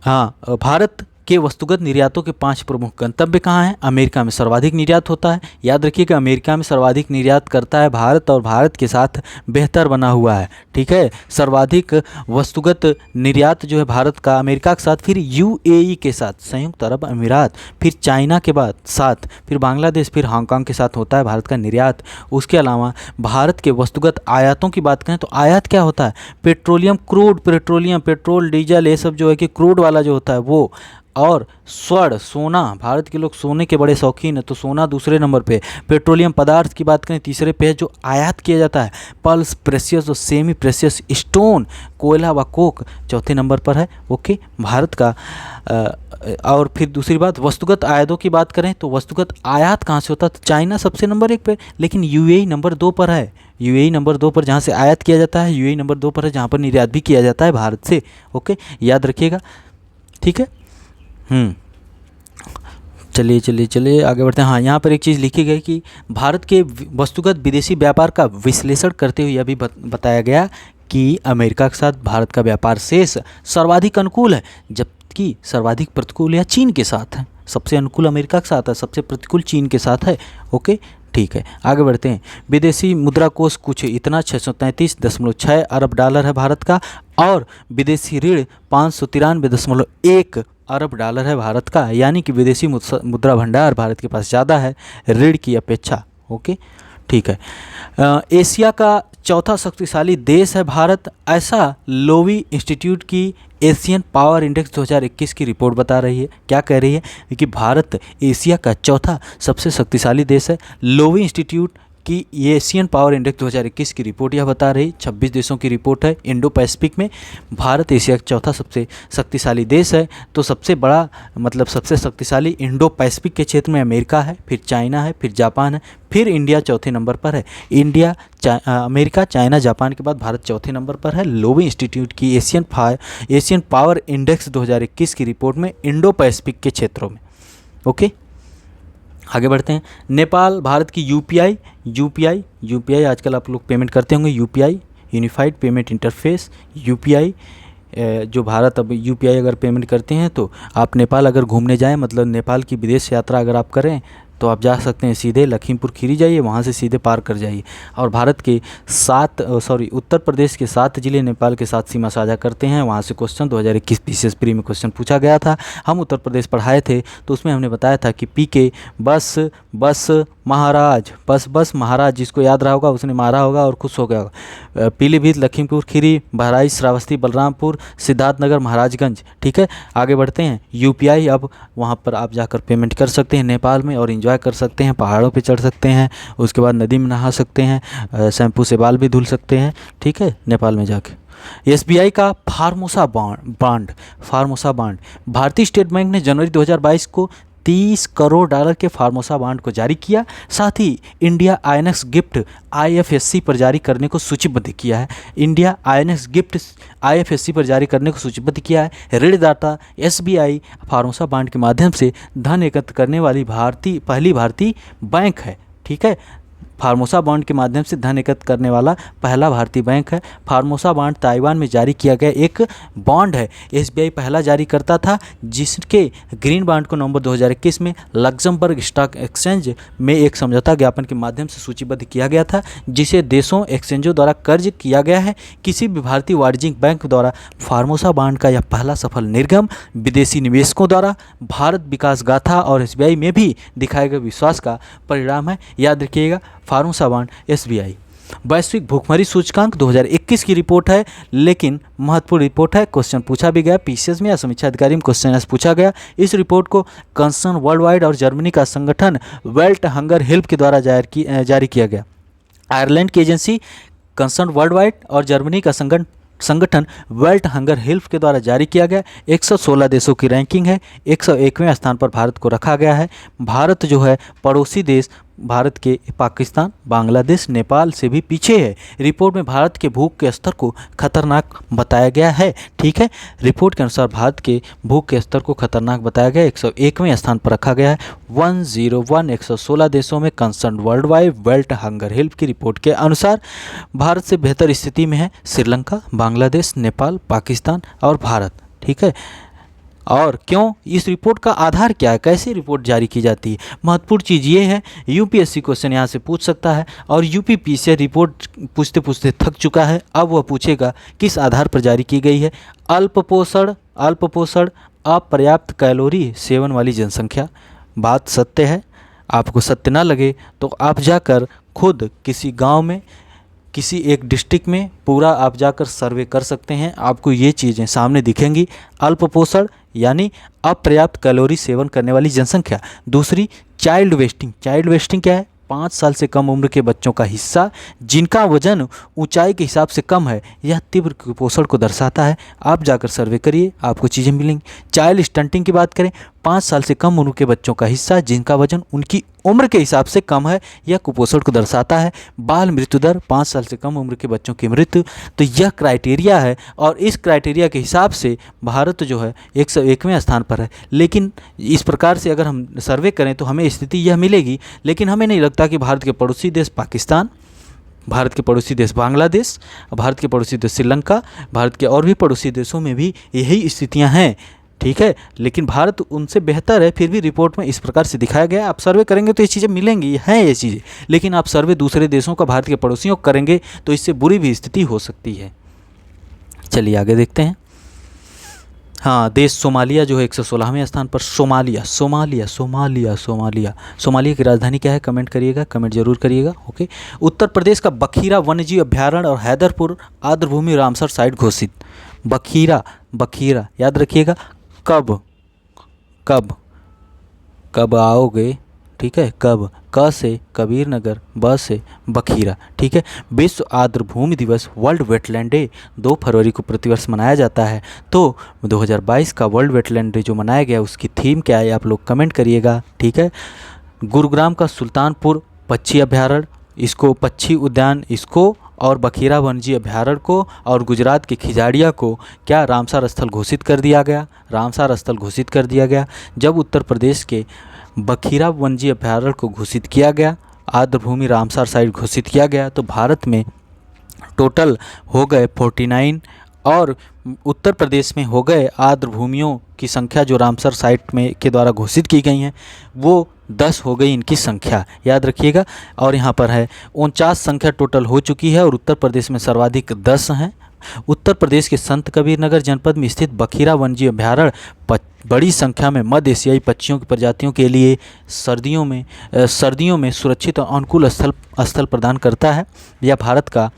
हाँ, भारत के वस्तुगत निर्यातों के 5 प्रमुख गंतव्य कहाँ हैं। अमेरिका में सर्वाधिक निर्यात होता है, याद रखिएगा अमेरिका में सर्वाधिक निर्यात करता है भारत और भारत के साथ बेहतर बना हुआ है, ठीक है। सर्वाधिक वस्तुगत निर्यात जो है भारत का अमेरिका के साथ, फिर यूएई के साथ, संयुक्त अरब अमीरात, फिर चाइना के बाद साथ, फिर बांग्लादेश, फिर हांगकांग के साथ होता है भारत का निर्यात। उसके अलावा भारत के वस्तुगत आयातों की बात करें तो आयात क्या होता है, पेट्रोलियम, पेट्रोल डीजल ये सब जो है कि क्रूड वाला जो होता है वो, और स्वर्ण सोना, भारत के लोग सोने के बड़े शौकीन हैं तो सोना दूसरे नंबर पे। पेट्रोलियम पदार्थ की बात करें तीसरे पे है जो आयात किया जाता है। पल्स, प्रेशियस और सेमी प्रेशियस स्टोन, कोयला व कोक चौथे नंबर पर है, ओके, भारत का। और फिर दूसरी बात वस्तुगत आयातों की बात करें तो वस्तुगत आयात कहाँ से होता है, तो चाइना सबसे नंबर 1 पे, लेकिन यूएई नंबर 2 पर है। यूएई नंबर 2 पर जहाँ से आयात किया जाता है, यूएई नंबर 2 पर है जहाँ पर निर्यात भी किया जाता है भारत से, ओके, याद रखिएगा, ठीक है। चलिए चलिए चलिए आगे बढ़ते हैं। हाँ, यहाँ पर एक चीज़ लिखी गई कि भारत के वस्तुगत विदेशी व्यापार का विश्लेषण करते हुए यह भी बताया गया कि अमेरिका के साथ भारत का व्यापार शेष सर्वाधिक अनुकूल है, जबकि सर्वाधिक प्रतिकूल या चीन के साथ है। सबसे अनुकूल अमेरिका के साथ है, सबसे प्रतिकूल चीन के साथ है। ओके, ठीक है, आगे बढ़ते हैं। विदेशी मुद्रा कोष कुछ इतना 633.6 अरब डॉलर है भारत का, और विदेशी ऋण 593.1 अरब डॉलर है भारत का, यानी कि विदेशी मुद्रा भंडार भारत के पास ज़्यादा है ऋण की अपेक्षा। ओके, ठीक है। एशिया का चौथा शक्तिशाली देश है भारत, ऐसा लोवी इंस्टीट्यूट की एशियन पावर इंडेक्स 2021 की रिपोर्ट बता रही है। क्या कह रही है कि भारत एशिया का चौथा सबसे शक्तिशाली देश है। लोवी इंस्टीट्यूट की ये एशियन पावर इंडेक्स 2021 की रिपोर्ट यह बता रही, 26 देशों की रिपोर्ट है। इंडो पैसिफिक में भारत एशिया का चौथा सबसे शक्तिशाली देश है। तो सबसे बड़ा मतलब सबसे शक्तिशाली इंडो पैसिफिक के क्षेत्र में अमेरिका है, फिर चाइना है, फिर जापान है, फिर इंडिया चौथे नंबर पर है। इंडिया, अमेरिका, चाइना, जापान के बाद भारत चौथे नंबर पर है लोवी इंस्टीट्यूट की एशियन पावर इंडेक्स 2021 की रिपोर्ट में इंडो पैसिफिक के क्षेत्रों में। ओके, आगे बढ़ते हैं। नेपाल भारत की यूपीआई आजकल आप लोग पेमेंट करते होंगे, UPI unified payment interface, UPI जो भारत अब यूपीआई अगर पेमेंट करते हैं तो आप नेपाल अगर घूमने जाएं, मतलब नेपाल की विदेश यात्रा अगर आप करें तो आप जा सकते हैं सीधे लखीमपुर खीरी जाइए, वहाँ से सीधे पार कर जाइए। और भारत के उत्तर प्रदेश के 7 जिले नेपाल के साथ सीमा साझा करते हैं। वहाँ से क्वेश्चन 2021 पीसीएस प्री में क्वेश्चन पूछा गया था। हम उत्तर प्रदेश पढ़ाए थे तो उसमें हमने बताया था कि पीके बस महाराज, जिसको याद रहा होगा उसने मारा होगा और खुश हो गया होगा। पीलीभीत, लखीमपुर खीरी, बहराइच, श्रावस्ती, बलरामपुर, सिद्धार्थनगर, महाराजगंज। ठीक है, आगे बढ़ते हैं। यूपीआई अब वहाँ पर आप जाकर पेमेंट कर सकते हैं नेपाल में और एंजॉय कर सकते हैं, पहाड़ों पे चढ़ सकते हैं, उसके बाद नदी में नहा सकते हैं, शैम्पू से बाल भी धुल सकते हैं। ठीक है, नेपाल में जाके। एसबीआई का फार्मोसा बांड भारतीय स्टेट बैंक ने जनवरी 2022 को 30 करोड़ डॉलर के फार्मोसा बांड को जारी किया। साथ ही इंडिया आईएनएक्स गिफ्ट आईएफएससी पर जारी करने को सूचीबद्ध किया है। इंडिया आईएनएक्स गिफ्ट आईएफएससी पर जारी करने को सूचीबद्ध किया है। ऋणदाता एसबीआई फार्मोसा बांड के माध्यम से धन एकत्र करने वाली पहली भारतीय बैंक है। ठीक है, फार्मोसा बॉन्ड के माध्यम से धन एकत्र करने वाला पहला भारतीय बैंक है। फार्मोसा बॉन्ड ताइवान में जारी किया गया एक बॉन्ड है। एसबीआई पहला जारी करता था, जिसके ग्रीन बॉन्ड को नवंबर 2021 में लग्जमबर्ग स्टॉक एक्सचेंज में एक समझौता ज्ञापन के माध्यम से सूचीबद्ध किया गया था, जिसे देशों एक्सचेंजों द्वारा कर्ज किया गया है। किसी भी भारतीय वाणिज्यिक बैंक द्वारा फार्मोसा बॉन्ड का यह पहला सफल निर्गम विदेशी निवेशकों द्वारा भारत विकास गाथा और एसबीआई में भी दिखाए गए विश्वास का परिणाम है। याद रखिएगा, फार्मोसा बॉन्ड एसबीआई। वैश्विक भूखमरी सूचकांक 2021 की रिपोर्ट है, लेकिन महत्वपूर्ण रिपोर्ट है। क्वेश्चन पूछा भी गया पीसीएस में या समीक्षा अधिकारी में क्वेश्चन ऐसे पूछा गया। इस रिपोर्ट को कंसर्न वर्ल्ड वाइड और जर्मनी का संगठन वेल्ट हंगर हेल्प के द्वारा जारी किया गया। आयरलैंड की एजेंसी कंसर्न वर्ल्ड वाइड और जर्मनी का संगठन वेल्ट हंगर हेल्प के द्वारा जारी किया गया। 116 देशों की रैंकिंग है, 101वें स्थान पर भारत को रखा गया है। भारत जो है पड़ोसी देश भारत के पाकिस्तान, बांग्लादेश, नेपाल से भी पीछे है। रिपोर्ट में भारत के भूख के स्तर को खतरनाक बताया गया है। ठीक है, रिपोर्ट के अनुसार भारत के भूख के स्तर को खतरनाक बताया गया, 101वें स्थान पर रखा गया है। 116 देशों में concern world wide belt hunger help की रिपोर्ट के अनुसार भारत से बेहतर स्थिति में है श्रीलंका, बांग्लादेश, नेपाल, पाकिस्तान और भारत। ठीक है, और क्यों, इस रिपोर्ट का आधार क्या है, कैसे रिपोर्ट जारी की जाती है? महत्वपूर्ण चीज़ ये है, यूपीएससी क्वेश्चन यहाँ से पूछ सकता है और यूपी से रिपोर्ट पूछते पूछते थक चुका है। अब वह पूछेगा किस आधार पर जारी की गई है। अल्प पोषण अपर्याप्त कैलोरी सेवन वाली जनसंख्या। बात सत्य है, आपको सत्य ना लगे तो आप जाकर खुद किसी गाँव में, किसी एक डिस्ट्रिक्ट में पूरा आप जाकर सर्वे कर सकते हैं, आपको ये चीज़ें सामने दिखेंगी। अल्प पोषण यानी अपर्याप्त कैलोरी सेवन करने वाली जनसंख्या। दूसरी चाइल्ड वेस्टिंग क्या है? 5 साल से कम उम्र के बच्चों का हिस्सा जिनका वजन ऊंचाई के हिसाब से कम है, यह तीव्र कुपोषण को दर्शाता है। आप जाकर सर्वे करिए, आपको चीज़ें मिलेंगी। चाइल्ड स्टंटिंग की बात करें, 5 साल से कम उम्र के बच्चों का हिस्सा जिनका वजन उनकी उम्र के हिसाब से कम है, यह कुपोषण को दर्शाता है। बाल मृत्यु दर 5 साल से कम उम्र के बच्चों की मृत्यु, तो यह क्राइटेरिया है और इस क्राइटेरिया के हिसाब से भारत जो है 101वें स्थान पर है। लेकिन इस प्रकार से अगर हम सर्वे करें तो हमें स्थिति यह मिलेगी, लेकिन हमें नहीं लगता कि भारत के पड़ोसी देश पाकिस्तान, भारत के पड़ोसी देश बांग्लादेश, भारत के पड़ोसी देश श्रीलंका, भारत के और भी पड़ोसी देशों में भी यही स्थितियां हैं, ठीक है। लेकिन भारत उनसे बेहतर है, फिर भी रिपोर्ट में इस प्रकार से दिखाया गया है। आप सर्वे करेंगे तो ये चीज़ें मिलेंगी, हैं ये चीज़ें, लेकिन आप सर्वे दूसरे देशों का भारत के पड़ोसियों का करेंगे तो इससे बुरी भी स्थिति हो सकती है। चलिए आगे देखते हैं। हाँ, देश सोमालिया जो है 116वें स्थान पर। सोमालिया की राजधानी क्या है, कमेंट करिएगा, कमेंट जरूर करिएगा, ओके। उत्तर प्रदेश का बखीरा वन्यजीव अभ्यारण्य और हैदरपुर आर्द्रभूमि रामसर साइट घोषित। बखीरा याद रखिएगा, कब आओगे, ठीक है, कब, क से कबीर नगर, ब से बखीरा, ठीक है। विश्व आर्द्रभूमि दिवस, वर्ल्ड वेटलैंड डे 2 फरवरी को प्रतिवर्ष मनाया जाता है। तो 2022 का वर्ल्ड वेटलैंड डे जो मनाया गया उसकी थीम क्या है, आप लोग कमेंट करिएगा, ठीक है। गुरुग्राम का सुल्तानपुर पक्षी अभ्यारण्य, इसको पक्षी उद्यान, इसको और बखीरा वन्यजीव अभ्यारण्य को, और गुजरात के खिजाड़िया को क्या रामसर स्थल घोषित कर दिया गया, रामसर स्थल घोषित कर दिया गया। जब उत्तर प्रदेश के बखीरा वन्यजीव अभ्यारण्य को घोषित किया गया, आर्द्रभूमि रामसर साइट घोषित किया गया, तो भारत में टोटल हो गए 49 और उत्तर प्रदेश में हो गए आर्द्रभूमियों की संख्या जो रामसर साइट में के द्वारा घोषित की गई हैं वो 10 हो गई इनकी संख्या, याद रखिएगा। और यहाँ पर है 49 संख्या टोटल हो चुकी है और उत्तर प्रदेश में सर्वाधिक 10 हैं। उत्तर प्रदेश के संत कबीर नगर जनपद में स्थित बखीरा वन्यजीव अभ्यारण्य बड़ी संख्या में मध्य एशियाई पक्षियों की प्रजातियों के लिए सर्दियों में सुरक्षित और अनुकूल स्थल प्रदान करता है। यह भारत का,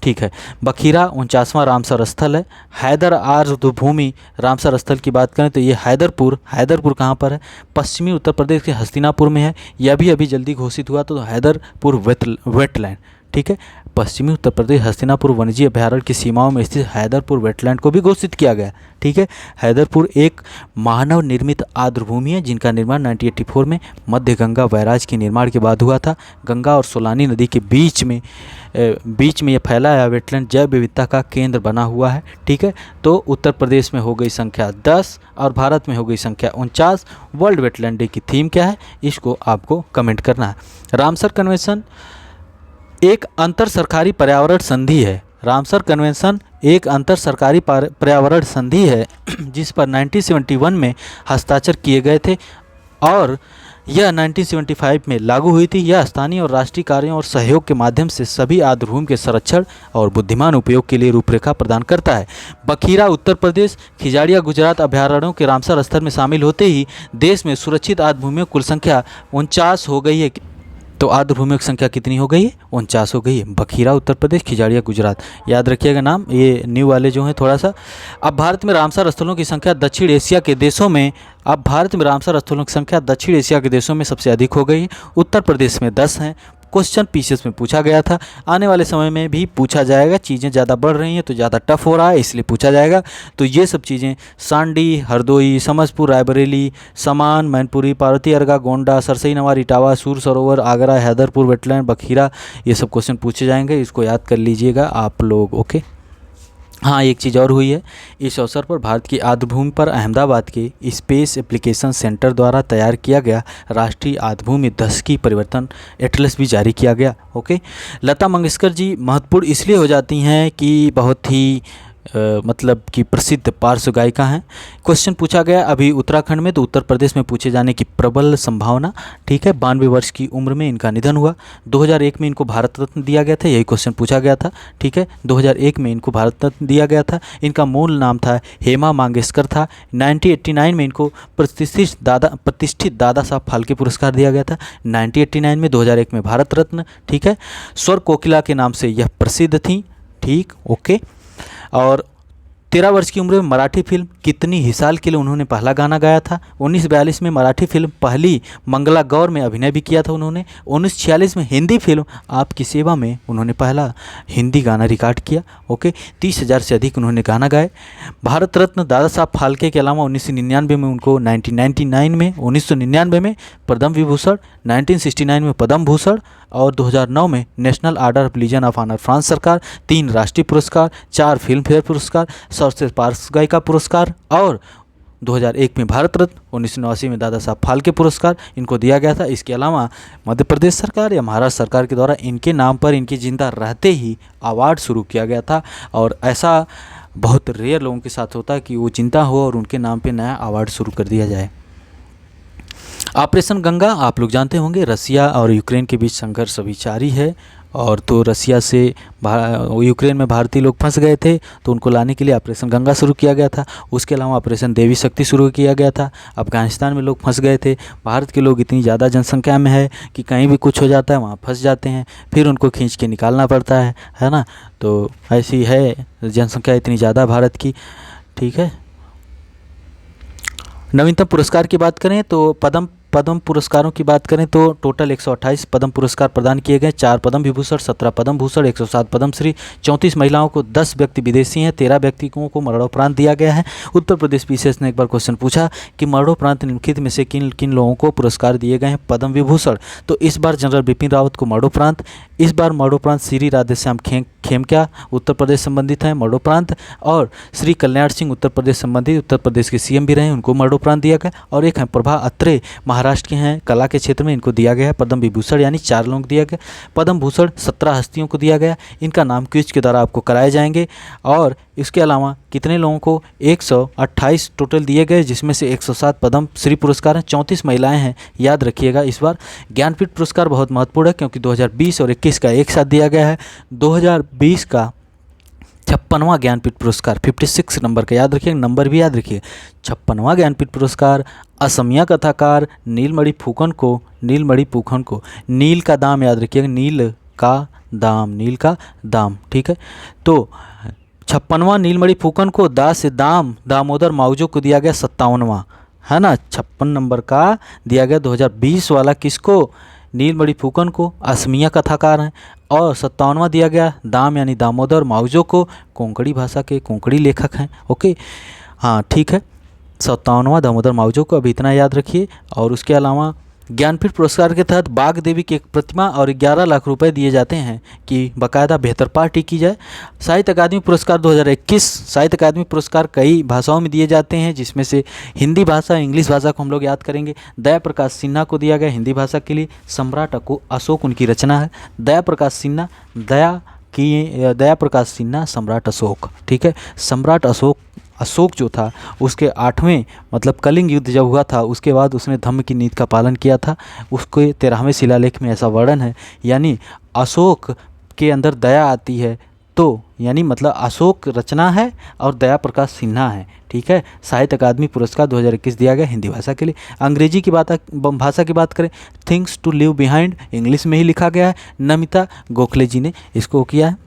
ठीक है, बखीरा 49वां रामसर स्थल है। हैदर आर्द्रभूमि रामसर स्थल की बात करें तो ये हैदरपुर कहाँ पर है, पश्चिमी उत्तर प्रदेश के हस्तिनापुर में है। यह भी अभी जल्दी घोषित हुआ, तो हैदरपुर वेटलैंड, ठीक है, पश्चिमी उत्तर प्रदेश हस्तिनापुर वन्यजीव अभ्यारण्य की सीमाओं में स्थित हैदरपुर वेटलैंड को भी घोषित किया गया, ठीक है। हैदरपुर एक मानव निर्मित आर्द्रभूमि है जिनका निर्माण 1984 में मध्य गंगा बैराज के निर्माण के बाद हुआ था। गंगा और सोलानी नदी के बीच में यह फैला है वेटलैंड जैव विविधता का केंद्र बना हुआ है, ठीक है। तो उत्तर प्रदेश में हो गई संख्या 10 और भारत में हो गई संख्या 49। वर्ल्ड वेटलैंड डे की थीम क्या है, इसको आपको कमेंट करना है। रामसर कन्वेंशन एक अंतर सरकारी पर्यावरण संधि है। रामसर कन्वेंशन एक अंतर सरकारी पर्यावरण संधि है जिस पर 1971 में हस्ताक्षर किए गए थे और यह 1975 में लागू हुई थी। यह स्थानीय और राष्ट्रीय कार्यों और सहयोग के माध्यम से सभी आर्द्रभूमि के संरक्षण और बुद्धिमान उपयोग के लिए रूपरेखा प्रदान करता है। बखीरा उत्तर प्रदेश, खिजाड़िया गुजरात अभ्यारण्यों के रामसर स्तर में शामिल होते ही देश में सुरक्षित आर्द्रभूमियों की कुल संख्या 49 हो गई है। तो आर्द्रभूमियों की संख्या कितनी हो गई है, 49 हो गई है। बखीरा उत्तर प्रदेश, खिजाड़िया गुजरात, याद रखिएगा नाम, ये न्यू वाले जो हैं थोड़ा सा। अब भारत में रामसर स्थलों की संख्या दक्षिण एशिया के देशों में सबसे अधिक हो गई है। उत्तर प्रदेश में 10 हैं। क्वेश्चन पीसीएस में पूछा गया था, आने वाले समय में भी पूछा जाएगा। चीज़ें ज़्यादा बढ़ रही हैं तो ज़्यादा टफ हो रहा है, इसलिए पूछा जाएगा। तो ये सब चीज़ें सांडी, हरदोई, समझपुर, रायबरेली, समान, मैनपुरी, पार्वती अर्गा, गोंडा, सरसई नवार, इटावा, सूर सरोवर, आगरा, हैदरपुर वेटलैंड, बखीरा, ये सब क्वेश्चन पूछे जाएंगे। इसको याद कर लीजिएगा आप लोग, ओके। हाँ, एक चीज़ और हुई है। इस अवसर पर भारत की आर्द्रभूमि पर अहमदाबाद के स्पेस एप्लीकेशन सेंटर द्वारा तैयार किया गया राष्ट्रीय आर्द्रभूमि दशकी परिवर्तन एटलस भी जारी किया गया, ओके। लता मंगेशकर जी महत्वपूर्ण इसलिए हो जाती हैं कि बहुत ही मतलब कि प्रसिद्ध पार्श्व गायिका हैं। क्वेश्चन पूछा गया अभी उत्तराखंड में, तो उत्तर प्रदेश में पूछे जाने की प्रबल संभावना, ठीक है। 92 वर्ष की उम्र में इनका निधन हुआ। 2001 में इनको भारत रत्न दिया गया था, यही क्वेश्चन पूछा गया था, ठीक है। 2001 में इनको भारत रत्न दिया गया था। इनका मूल नाम था हेमा मंगेशकर था। 1989 में इनको प्रतिष्ठित दादा साहब फाल्के पुरस्कार दिया गया था 1989 में। 2001 में भारत रत्न, ठीक है। स्वर कोकिला के नाम से यह प्रसिद्ध थी, ठीक, ओके। और 13 वर्ष की उम्र में मराठी फिल्म कितनी हिसाल के लिए उन्होंने पहला गाना गाया था। 1942 में मराठी फिल्म पहली मंगला गौर में अभिनय भी किया था उन्होंने। 1946 में हिंदी फिल्म आपकी सेवा में उन्होंने पहला हिंदी गाना रिकॉर्ड किया। ओके, 30,000 से अधिक उन्होंने गाना गाए। भारत रत्न दादा साहब फाल्के के अलावा 1999 में उनको 1999 में पद्म विभूषण, 1969 में पद्म भूषण और 2009 में National Order of Legion of Honour France सरकार, 3 राष्ट्रीय पुरस्कार, 4 फिल्म फेयर पुरस्कार, सर्वश्रेष्ठ पार्श्व गायिका पुरस्कार और 2001 में भारत रत्न, 1989 में दादा साहब फाल्के पुरस्कार इनको दिया गया था। इसके अलावा मध्य प्रदेश सरकार या महाराष्ट्र सरकार के द्वारा इनके नाम पर इनके जिंदा रहते ही अवार्ड शुरू किया गया था। और ऐसा बहुत रेयर लोगों के साथ होता है कि वो जिंदा हो और उनके नाम पे नया अवार्ड शुरू कर दिया जाए। ऑपरेशन गंगा आप लोग जानते होंगे, रसिया और यूक्रेन के बीच संघर्ष अभी जारी है। और तो रसिया से यूक्रेन में भारतीय लोग फंस गए थे, तो उनको लाने के लिए ऑपरेशन गंगा शुरू किया गया था। उसके अलावा ऑपरेशन देवी शक्ति शुरू किया गया था। अफगानिस्तान में लोग फंस गए थे। भारत के लोग इतनी ज़्यादा जनसंख्या में है कि कहीं भी कुछ हो जाता है वहाँ फंस जाते हैं, फिर उनको खींच के निकालना पड़ता है ना। तो ऐसी है जनसंख्या इतनी ज़्यादा भारत की, ठीक है। नवीनतम पुरस्कार की बात करें तो पद्म पुरस्कारों की बात करें तो टोटल 128 पद्म पुरस्कार प्रदान किए गए। 4 पद्म विभूषण, 17 पद्म भूषण, 107 पद्मश्री, 34 महिलाओं को, 10 व्यक्ति विदेशी हैं, 13 व्यक्तियों को मरणोपरांत दिया गया है। उत्तर प्रदेश विशेष ने एक बार क्वेश्चन पूछा कि मरणोपरांत निम्नलिखित में से किन किन लोगों को पुरस्कार दिए गए हैं पद्म विभूषण। तो इस बार जनरल बिपिन रावत को मरणोपरांत, इस बार मरणोपरांत श्री राधेश्याम खेमक्या उत्तर प्रदेश संबंधित हैं मरणोपरांत, और श्री कल्याण सिंह उत्तर प्रदेश संबंधित उत्तर प्रदेश के सीएम भी रहे, उनको मरणोपरांत दिया गया। और एक है प्रभा अत्रे महाराष्ट्र के हैं, कला के क्षेत्र में इनको दिया गया है पद्म विभूषण, यानी 4 लोगों को दिया गया। पद्म भूषण 17 हस्तियों को दिया गया, इनका नाम क्विज के द्वारा आपको कराए जाएंगे। और इसके अलावा कितने लोगों को 128 टोटल दिए गए, जिसमें से 107 पद्म श्री पुरस्कार हैं, 34 महिलाएं हैं, याद रखिएगा। इस बार ज्ञानपीठ पुरस्कार बहुत महत्वपूर्ण है क्योंकि 2020 और 21 का एक साथ दिया गया है। 2020 का 56वां ज्ञानपीठ पुरस्कार 56 नंबर का, याद रखिए, नंबर भी याद रखिए। 56वां ज्ञानपीठ पुरस्कार असमिया कथाकार नीलमणि फूकन को, नील का दाम याद रखिएगा, नील का दाम, ठीक है। तो 56वां नीलमणि फूकन को, दा से दामोदर माउजो को दिया गया 57वां, है ना। 56 नंबर का दिया गया 2020 वाला किसको, नीलमणि फूकन को, असमिया कथाकार हैं। और 57वां दिया गया दाम यानी दामोदर माउजो को, कोंकणी भाषा के कोंकणी लेखक हैं। ओके, हाँ ठीक है, 57वां दामोदर माउजो को, अभी इतना याद रखिए। और उसके अलावा ज्ञानपीठ पुरस्कार के तहत बाघ देवी की एक प्रतिमा और 11 लाख रुपए दिए जाते हैं कि बाकायदा बेहतर पार्टी की जाए। साहित्य अकादमी पुरस्कार 2021, साहित्य अकादमी पुरस्कार कई भाषाओं में दिए जाते हैं, जिसमें से हिंदी भाषा, इंग्लिश भाषा को हम लोग याद करेंगे। दया प्रकाश सिन्हा को दिया गया हिंदी भाषा के लिए, सम्राट अशोक उनकी रचना है। दया प्रकाश सिन्हा, दया प्रकाश सिन्हा, सम्राट अशोक, ठीक है। सम्राट अशोक जो था उसके 8वें मतलब कलिंग युद्ध जब हुआ था उसके बाद उसने धम्म की नीति का पालन किया था। उसके 13वें शिलालेख में ऐसा वर्णन है, यानी अशोक के अंदर दया आती है, तो यानी मतलब अशोक रचना है और दया प्रकाश सिन्हा है, ठीक है। साहित्य अकादमी पुरस्कार 2021 दिया गया हिंदी भाषा के लिए। अंग्रेजी की भाषा की बात करें, things to live behind English में ही लिखा गया है, नमिता गोखले जी ने इसको किया है।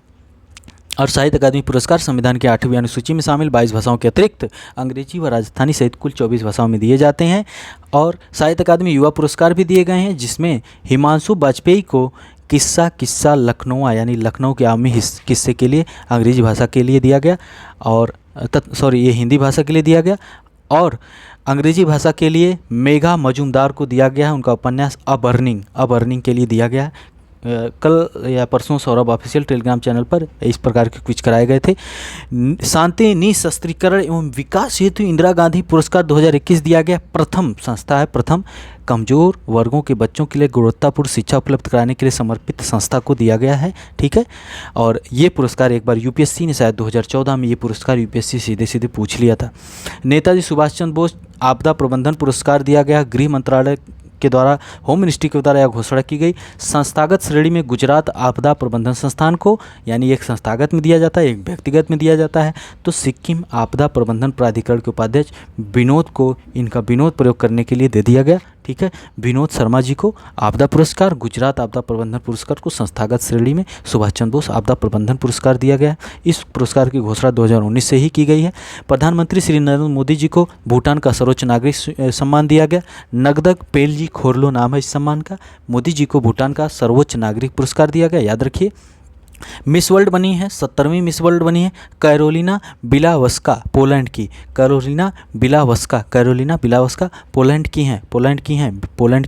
और साहित्य अकादमी पुरस्कार संविधान की 8वीं अनुसूची में शामिल 22 भाषाओं के अतिरिक्त अंग्रेजी व राजस्थानी सहित कुल 24 भाषाओं में दिए जाते हैं। और साहित्य अकादमी युवा पुरस्कार भी दिए गए हैं, जिसमें हिमांशु वाजपेयी को किस्सा लखनऊ यानी लखनऊ के आमी किस्से के लिए अंग्रेजी भाषा के लिए दिया गया, और ये हिंदी भाषा के लिए दिया गया। और अंग्रेजी भाषा के लिए मेघा मजूमदार को दिया गया है, उनका उपन्यास अबर्निंग के लिए दिया गया है। कल या परसों सौरभ ऑफिशियल टेलीग्राम चैनल पर इस प्रकार के क्विज कराए गए थे। शांति निशस्त्रीकरण एवं विकास हेतु इंदिरा गांधी पुरस्कार 2021 दिया गया। प्रथम संस्था है, प्रथम कमज़ोर वर्गों के बच्चों के लिए गुणवत्तापूर्ण शिक्षा उपलब्ध कराने के लिए समर्पित संस्था को दिया गया है, ठीक है। और ये पुरस्कार एक बार यूपीएससी ने शायद 2014 में ये पुरस्कार यूपीएससी सीधे पूछ लिया था। नेताजी सुभाष चंद्र बोस आपदा प्रबंधन पुरस्कार दिया गया। गृह मंत्रालय के द्वारा, होम मिनिस्ट्री के द्वारा यह घोषणा की गई। संस्थागत श्रेणी में गुजरात आपदा प्रबंधन संस्थान को, यानी एक संस्थागत में दिया जाता है, एक व्यक्तिगत में दिया जाता है। तो सिक्किम आपदा प्रबंधन प्राधिकरण के उपाध्यक्ष विनोद को इनका विनोद प्रयोग करने के लिए दे दिया गया, ठीक। ठीक है। विनोद शर्मा जी को आपदा पुरस्कार, गुजरात आपदा प्रबंधन पुरस्कार को संस्थागत श्रेणी में सुभाष चंद्र बोस आपदा प्रबंधन पुरस्कार दिया गया है। इस पुरस्कार की घोषणा 2019 से ही की गई है। प्रधानमंत्री श्री नरेंद्र मोदी जी को भूटान का सर्वोच्च नागरिक सम्मान दिया गया। नगदक पेलजी खोरलो नाम है इस सम्मान का। मोदी जी को भूटान का सर्वोच्च नागरिक पुरस्कार दिया गया, याद रखिए। मिस वर्ल्ड बनी है, 17वीं मिस वर्ल्ड बनी है कैरोलिना बिलावस्का पोलैंड की। कैरोलिना बिलावस्का पोलैंड की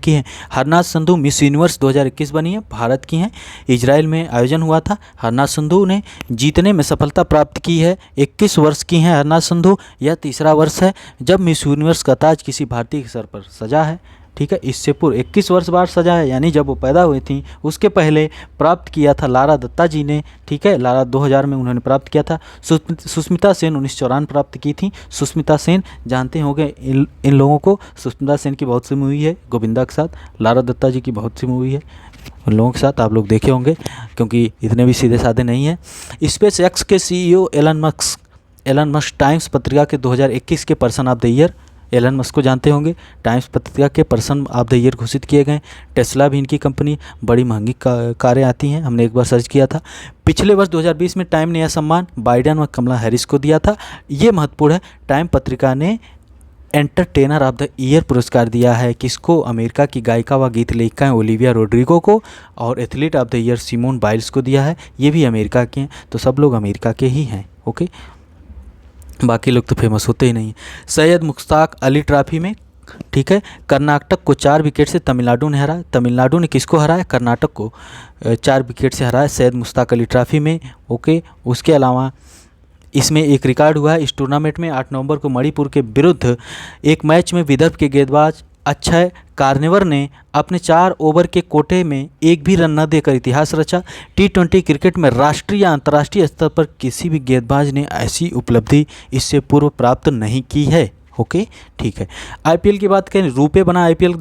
हैं। हरनाथ संधू मिस यूनिवर्स 2021 बनी है, भारत की हैं। इजराइल में आयोजन हुआ था। हरनाथ संधू ने जीतने में सफलता प्राप्त की है। 21 वर्ष की हैं हरनाथ संधू। यह तीसरा वर्ष है जब मिस यूनिवर्स का ताज किसी भारतीय के सर पर सजा है, ठीक है। इससे पूर्व 21 वर्ष बाद सजा है, यानी जब वो पैदा हुई थी उसके पहले प्राप्त किया था लारा दत्ता जी ने, ठीक है। लारा 2000 में उन्होंने प्राप्त किया था। सुष्मिता सेन 1994 प्राप्त की थी। सुष्मिता सेन जानते होंगे इन लोगों को। सुष्मिता सेन की बहुत सी मूवी है गोविंदा के साथ, लारा दत्ता जी की बहुत सी मूवी है उन लोगों के साथ, आप लोग देखे होंगे क्योंकि इतने भी सीधे साधे नहीं हैं। स्पेस एक्स के CEO एलन मस्क टाइम्स पत्रिका के 2021 के person of the year, Elon Musk को जानते होंगे, टाइम्स पत्रिका के पर्सन ऑफ द ईयर घोषित किए गए। टेस्ला भी इनकी कंपनी, बड़ी महंगी कारें आती हैं, हमने एक बार सर्च किया था। पिछले वर्ष 2020 में टाइम ने यह सम्मान बाइडेन और कमला हैरिस को दिया था। ये महत्वपूर्ण है, टाइम पत्रिका ने एंटरटेनर ऑफ द ईयर पुरस्कार दिया है किसको? अमेरिका की गायिका व गीत लेखिका हैं ओलिविया रोड्रिगो को, और athlete of the year Simone Biles को दिया है। ये भी अमेरिका के हैं, तो सब लोग अमेरिका के ही हैं, ओके। बाकी लोग तो फेमस होते ही नहीं। सैयद मुश्ताक अली ट्रॉफी में, ठीक है, कर्नाटक को 4 विकेट से तमिलनाडु ने हराया। तमिलनाडु ने किसको हराया? कर्नाटक को 4 विकेट से हराया सैयद मुश्ताक अली ट्रॉफी में, ओके। उसके अलावा इसमें एक रिकॉर्ड हुआ है इस टूर्नामेंट में। 8 नवंबर को मणिपुर के विरुद्ध एक मैच में विदर्भ के गेंदबाज अक्षय कार्नेवर ने अपने 4 ओवर के कोटे में एक भी रन न देकर इतिहास रचा। T20 क्रिकेट में राष्ट्रीय या अंतर्राष्ट्रीय स्तर पर किसी भी गेंदबाज ने ऐसी उपलब्धि इससे पूर्व प्राप्त नहीं की है, ओके, ठीक है। IPL की बात करें, रूपे बना IPL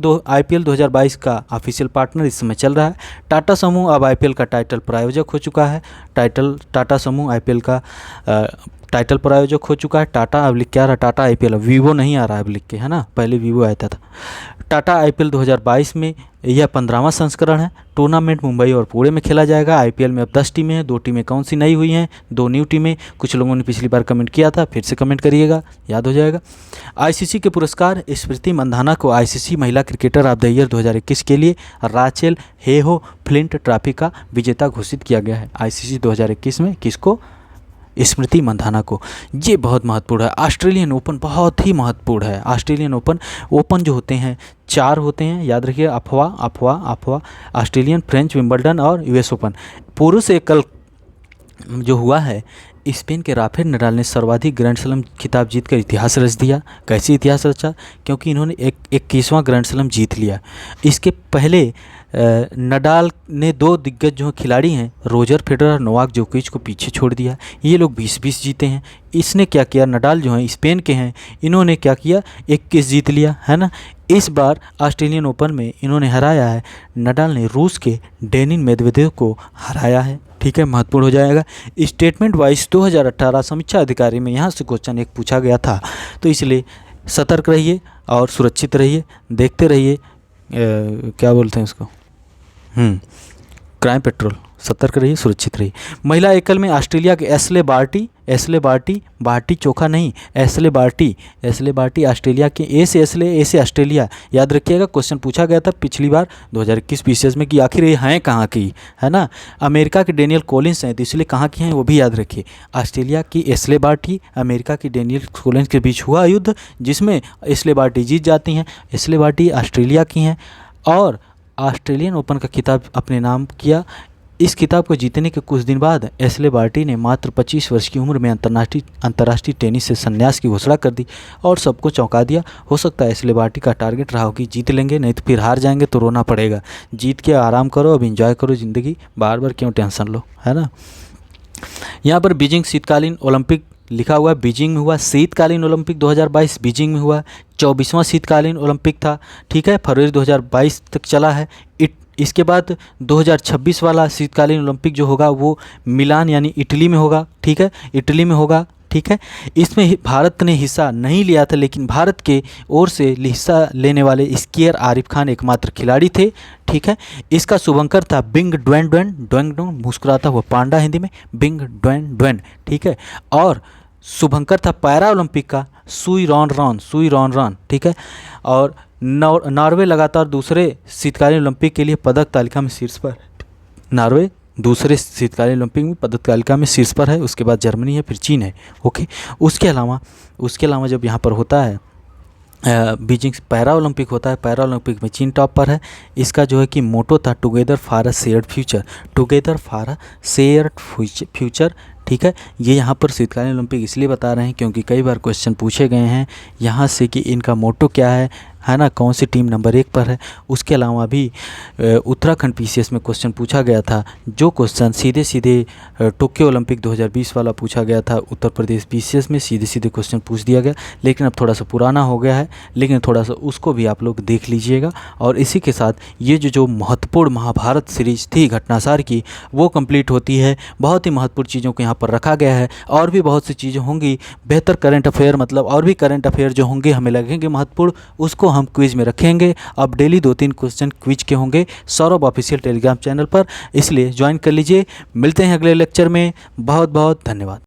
2022 का ऑफिशियल पार्टनर इस समय चल रहा है। टाटा समूह अब IPL का टाइटल प्रायोजक हो चुका है। टाटा समूह IPL का टाइटल प्रायोजक हो चुका है। टाटा अब लिख के आ रहा है टाटा IPL, वीवो नहीं आ रहा है अब लिख के, है ना, पहले वीवो आता था। टाटा IPL 2022 में यह 15वां संस्करण है। टूर्नामेंट मुंबई और पुणे में खेला जाएगा। IPL में अब 10 टीमें हैं, 2 टीमें कौन सी नई हुई हैं? 2 न्यू टीमें। कुछ लोगों ने पिछली बार कमेंट किया था, फिर से कमेंट करिएगा, याद हो जाएगा। ICC के पुरस्कार, स्मृति मंधाना को ICC महिला क्रिकेटर ऑफ द ईयर 2021 के लिए राचेल हेहो फ्लिंट ट्रॉफी का विजेता घोषित किया गया है। ICC 2021 में किसको? स्मृति मंधाना को। ये बहुत महत्वपूर्ण है। ऑस्ट्रेलियन ओपन बहुत ही महत्वपूर्ण है। ऑस्ट्रेलियन ओपन जो होते हैं 4 होते हैं, याद रखिए। अफवा ऑस्ट्रेलियन, फ्रेंच, विंबलडन और US ओपन। पुरुष एकल जो हुआ है, स्पेन के राफेल नडाल ने सर्वाधिक ग्रैंड स्लैम खिताब जीतकर इतिहास रच दिया। कैसे इतिहास रचा? क्योंकि इन्होंने 21वां ग्रैंड स्लैम जीत लिया। इसके पहले नडाल ने 2 दिग्गज जो खिलाड़ी हैं, रोजर फेडरर और नोवाक जोकोविच को पीछे छोड़ दिया। ये लोग 20-20 जीते हैं। इसने क्या किया? नडाल जो हैं स्पेन के हैं, इन्होंने क्या किया? 21 जीत लिया, है ना। इस बार ऑस्ट्रेलियन ओपन में इन्होंने हराया है, नडाल ने रूस के डेनिल मेदवेदेव को हराया है, ठीक है, महत्वपूर्ण हो जाएगा। स्टेटमेंट वाइज 2018 समीक्षा अधिकारी में यहाँ से क्वेश्चन एक पूछा गया था, तो इसलिए सतर्क रहिए और सुरक्षित रहिए, देखते रहिए क्या बोलते हैं उसको, क्राइम पेट्रोल। सतर्क रहिए, सुरक्षित रहिए। महिला एकल में ऑस्ट्रेलिया के एशले बार्टी चोखा नहीं, एशले बार्टी ऑस्ट्रेलिया के, ए से ऑस्ट्रेलिया, याद रखिएगा। क्वेश्चन पूछा गया था पिछली बार 2021 PCS में कि आखिर ये हैं कहाँ की, है ना। अमेरिका के डेनियल कॉलिंस हैं, तो इसलिए कहाँ की हैं वो भी याद रखिए। ऑस्ट्रेलिया की एशले बार्टी, अमेरिका की डेनियल कॉलिंस के बीच हुआ युद्ध जिसमें एशले बार्टी जीत जाती हैं। एशले बार्टी ऑस्ट्रेलिया की हैं और ऑस्ट्रेलियन ओपन का खिताब अपने नाम किया। इस खिताब को जीतने के कुछ दिन बाद एशले बार्टी ने मात्र 25 वर्ष की उम्र में अंतर्राष्ट्रीय टेनिस से संन्यास की घोषणा कर दी और सबको चौंका दिया। हो सकता है एशले बार्टी का टारगेट रहा हो कि जीत लेंगे, नहीं तो फिर हार जाएंगे तो रोना पड़ेगा। जीत के आराम करो, अब एंजॉय करो ज़िंदगी, बार बार क्यों टेंशन लो, है ना। यहाँ पर बीजिंग शीतकालीन ओलंपिक लिखा हुआ है, बीजिंग में हुआ। शीतकालीन ओलंपिक 2022 बीजिंग में हुआ। 24वां शीतकालीन ओलंपिक था, ठीक है, फरवरी 2022 तक चला है। इसके बाद 2026 वाला शीतकालीन ओलंपिक जो होगा वो मिलान यानी इटली में होगा, ठीक है, इटली में होगा ठीक है। इसमें भारत ने हिस्सा नहीं लिया था, लेकिन भारत के ओर से हिस्सा लेने वाले स्कीयर आरिफ खान एकमात्र खिलाड़ी थे, ठीक है। इसका शुभंकर था Bing Dwen Dwen, Dwen Dwen मुस्कुराता हुआ पांडा हिंदी में, बिंग ड्वेन ड्वेन, ठीक है। और शुभंकर था पैरा ओलंपिक का सुई रॉन रॉन, सुई रॉन रॉन, ठीक है। और नॉर्वे लगातार दूसरे शीतकालीन ओलंपिक के लिए पदक तालिका में शीर्ष पर, नॉर्वे दूसरे शीतकालीन ओलंपिक में पदक तालिका में शीर्ष पर है, उसके बाद जर्मनी है, फिर चीन है, ओके। उसके अलावा जब यहाँ पर होता है बीजिंग पैरा ओलंपिक होता है, पैरा ओलंपिक में चीन टॉप पर है। इसका जो है कि मोटो था together for a shared future, together for a shared future, ठीक है। ये यहाँ पर शीतकालीन ओलंपिक इसलिए बता रहे हैं क्योंकि कई बार क्वेश्चन पूछे गए हैं यहाँ से कि इनका मोटो क्या है ना, कौन सी टीम नंबर 1 पर है। उसके अलावा भी उत्तराखंड पीसीएस में क्वेश्चन पूछा गया था, जो क्वेश्चन सीधे सीधे टोक्यो ओलंपिक 2020 वाला पूछा गया था, उत्तर प्रदेश पीसीएस में सीधे सीधे क्वेश्चन पूछ दिया गया, लेकिन अब थोड़ा सा पुराना हो गया है, लेकिन थोड़ा सा उसको भी आप लोग देख लीजिएगा। और इसी के साथ ये जो महत्वपूर्ण महाभारत सीरीज थी घटनासार की, वो कंप्लीट होती है। बहुत ही महत्वपूर्ण चीज़ों को यहाँ पर रखा गया है, और भी बहुत सी चीज़ें होंगी, बेहतर करंट अफेयर मतलब और भी करंट अफेयर जो होंगे हमें लगेंगे महत्वपूर्ण, उसको हम क्विज में रखेंगे। अब डेली 2-3 क्वेश्चन क्विज के होंगे सौरभ ऑफिशियल टेलीग्राम चैनल पर, इसलिए ज्वाइन कर लीजिए। मिलते हैं अगले लेक्चर में, बहुत बहुत धन्यवाद।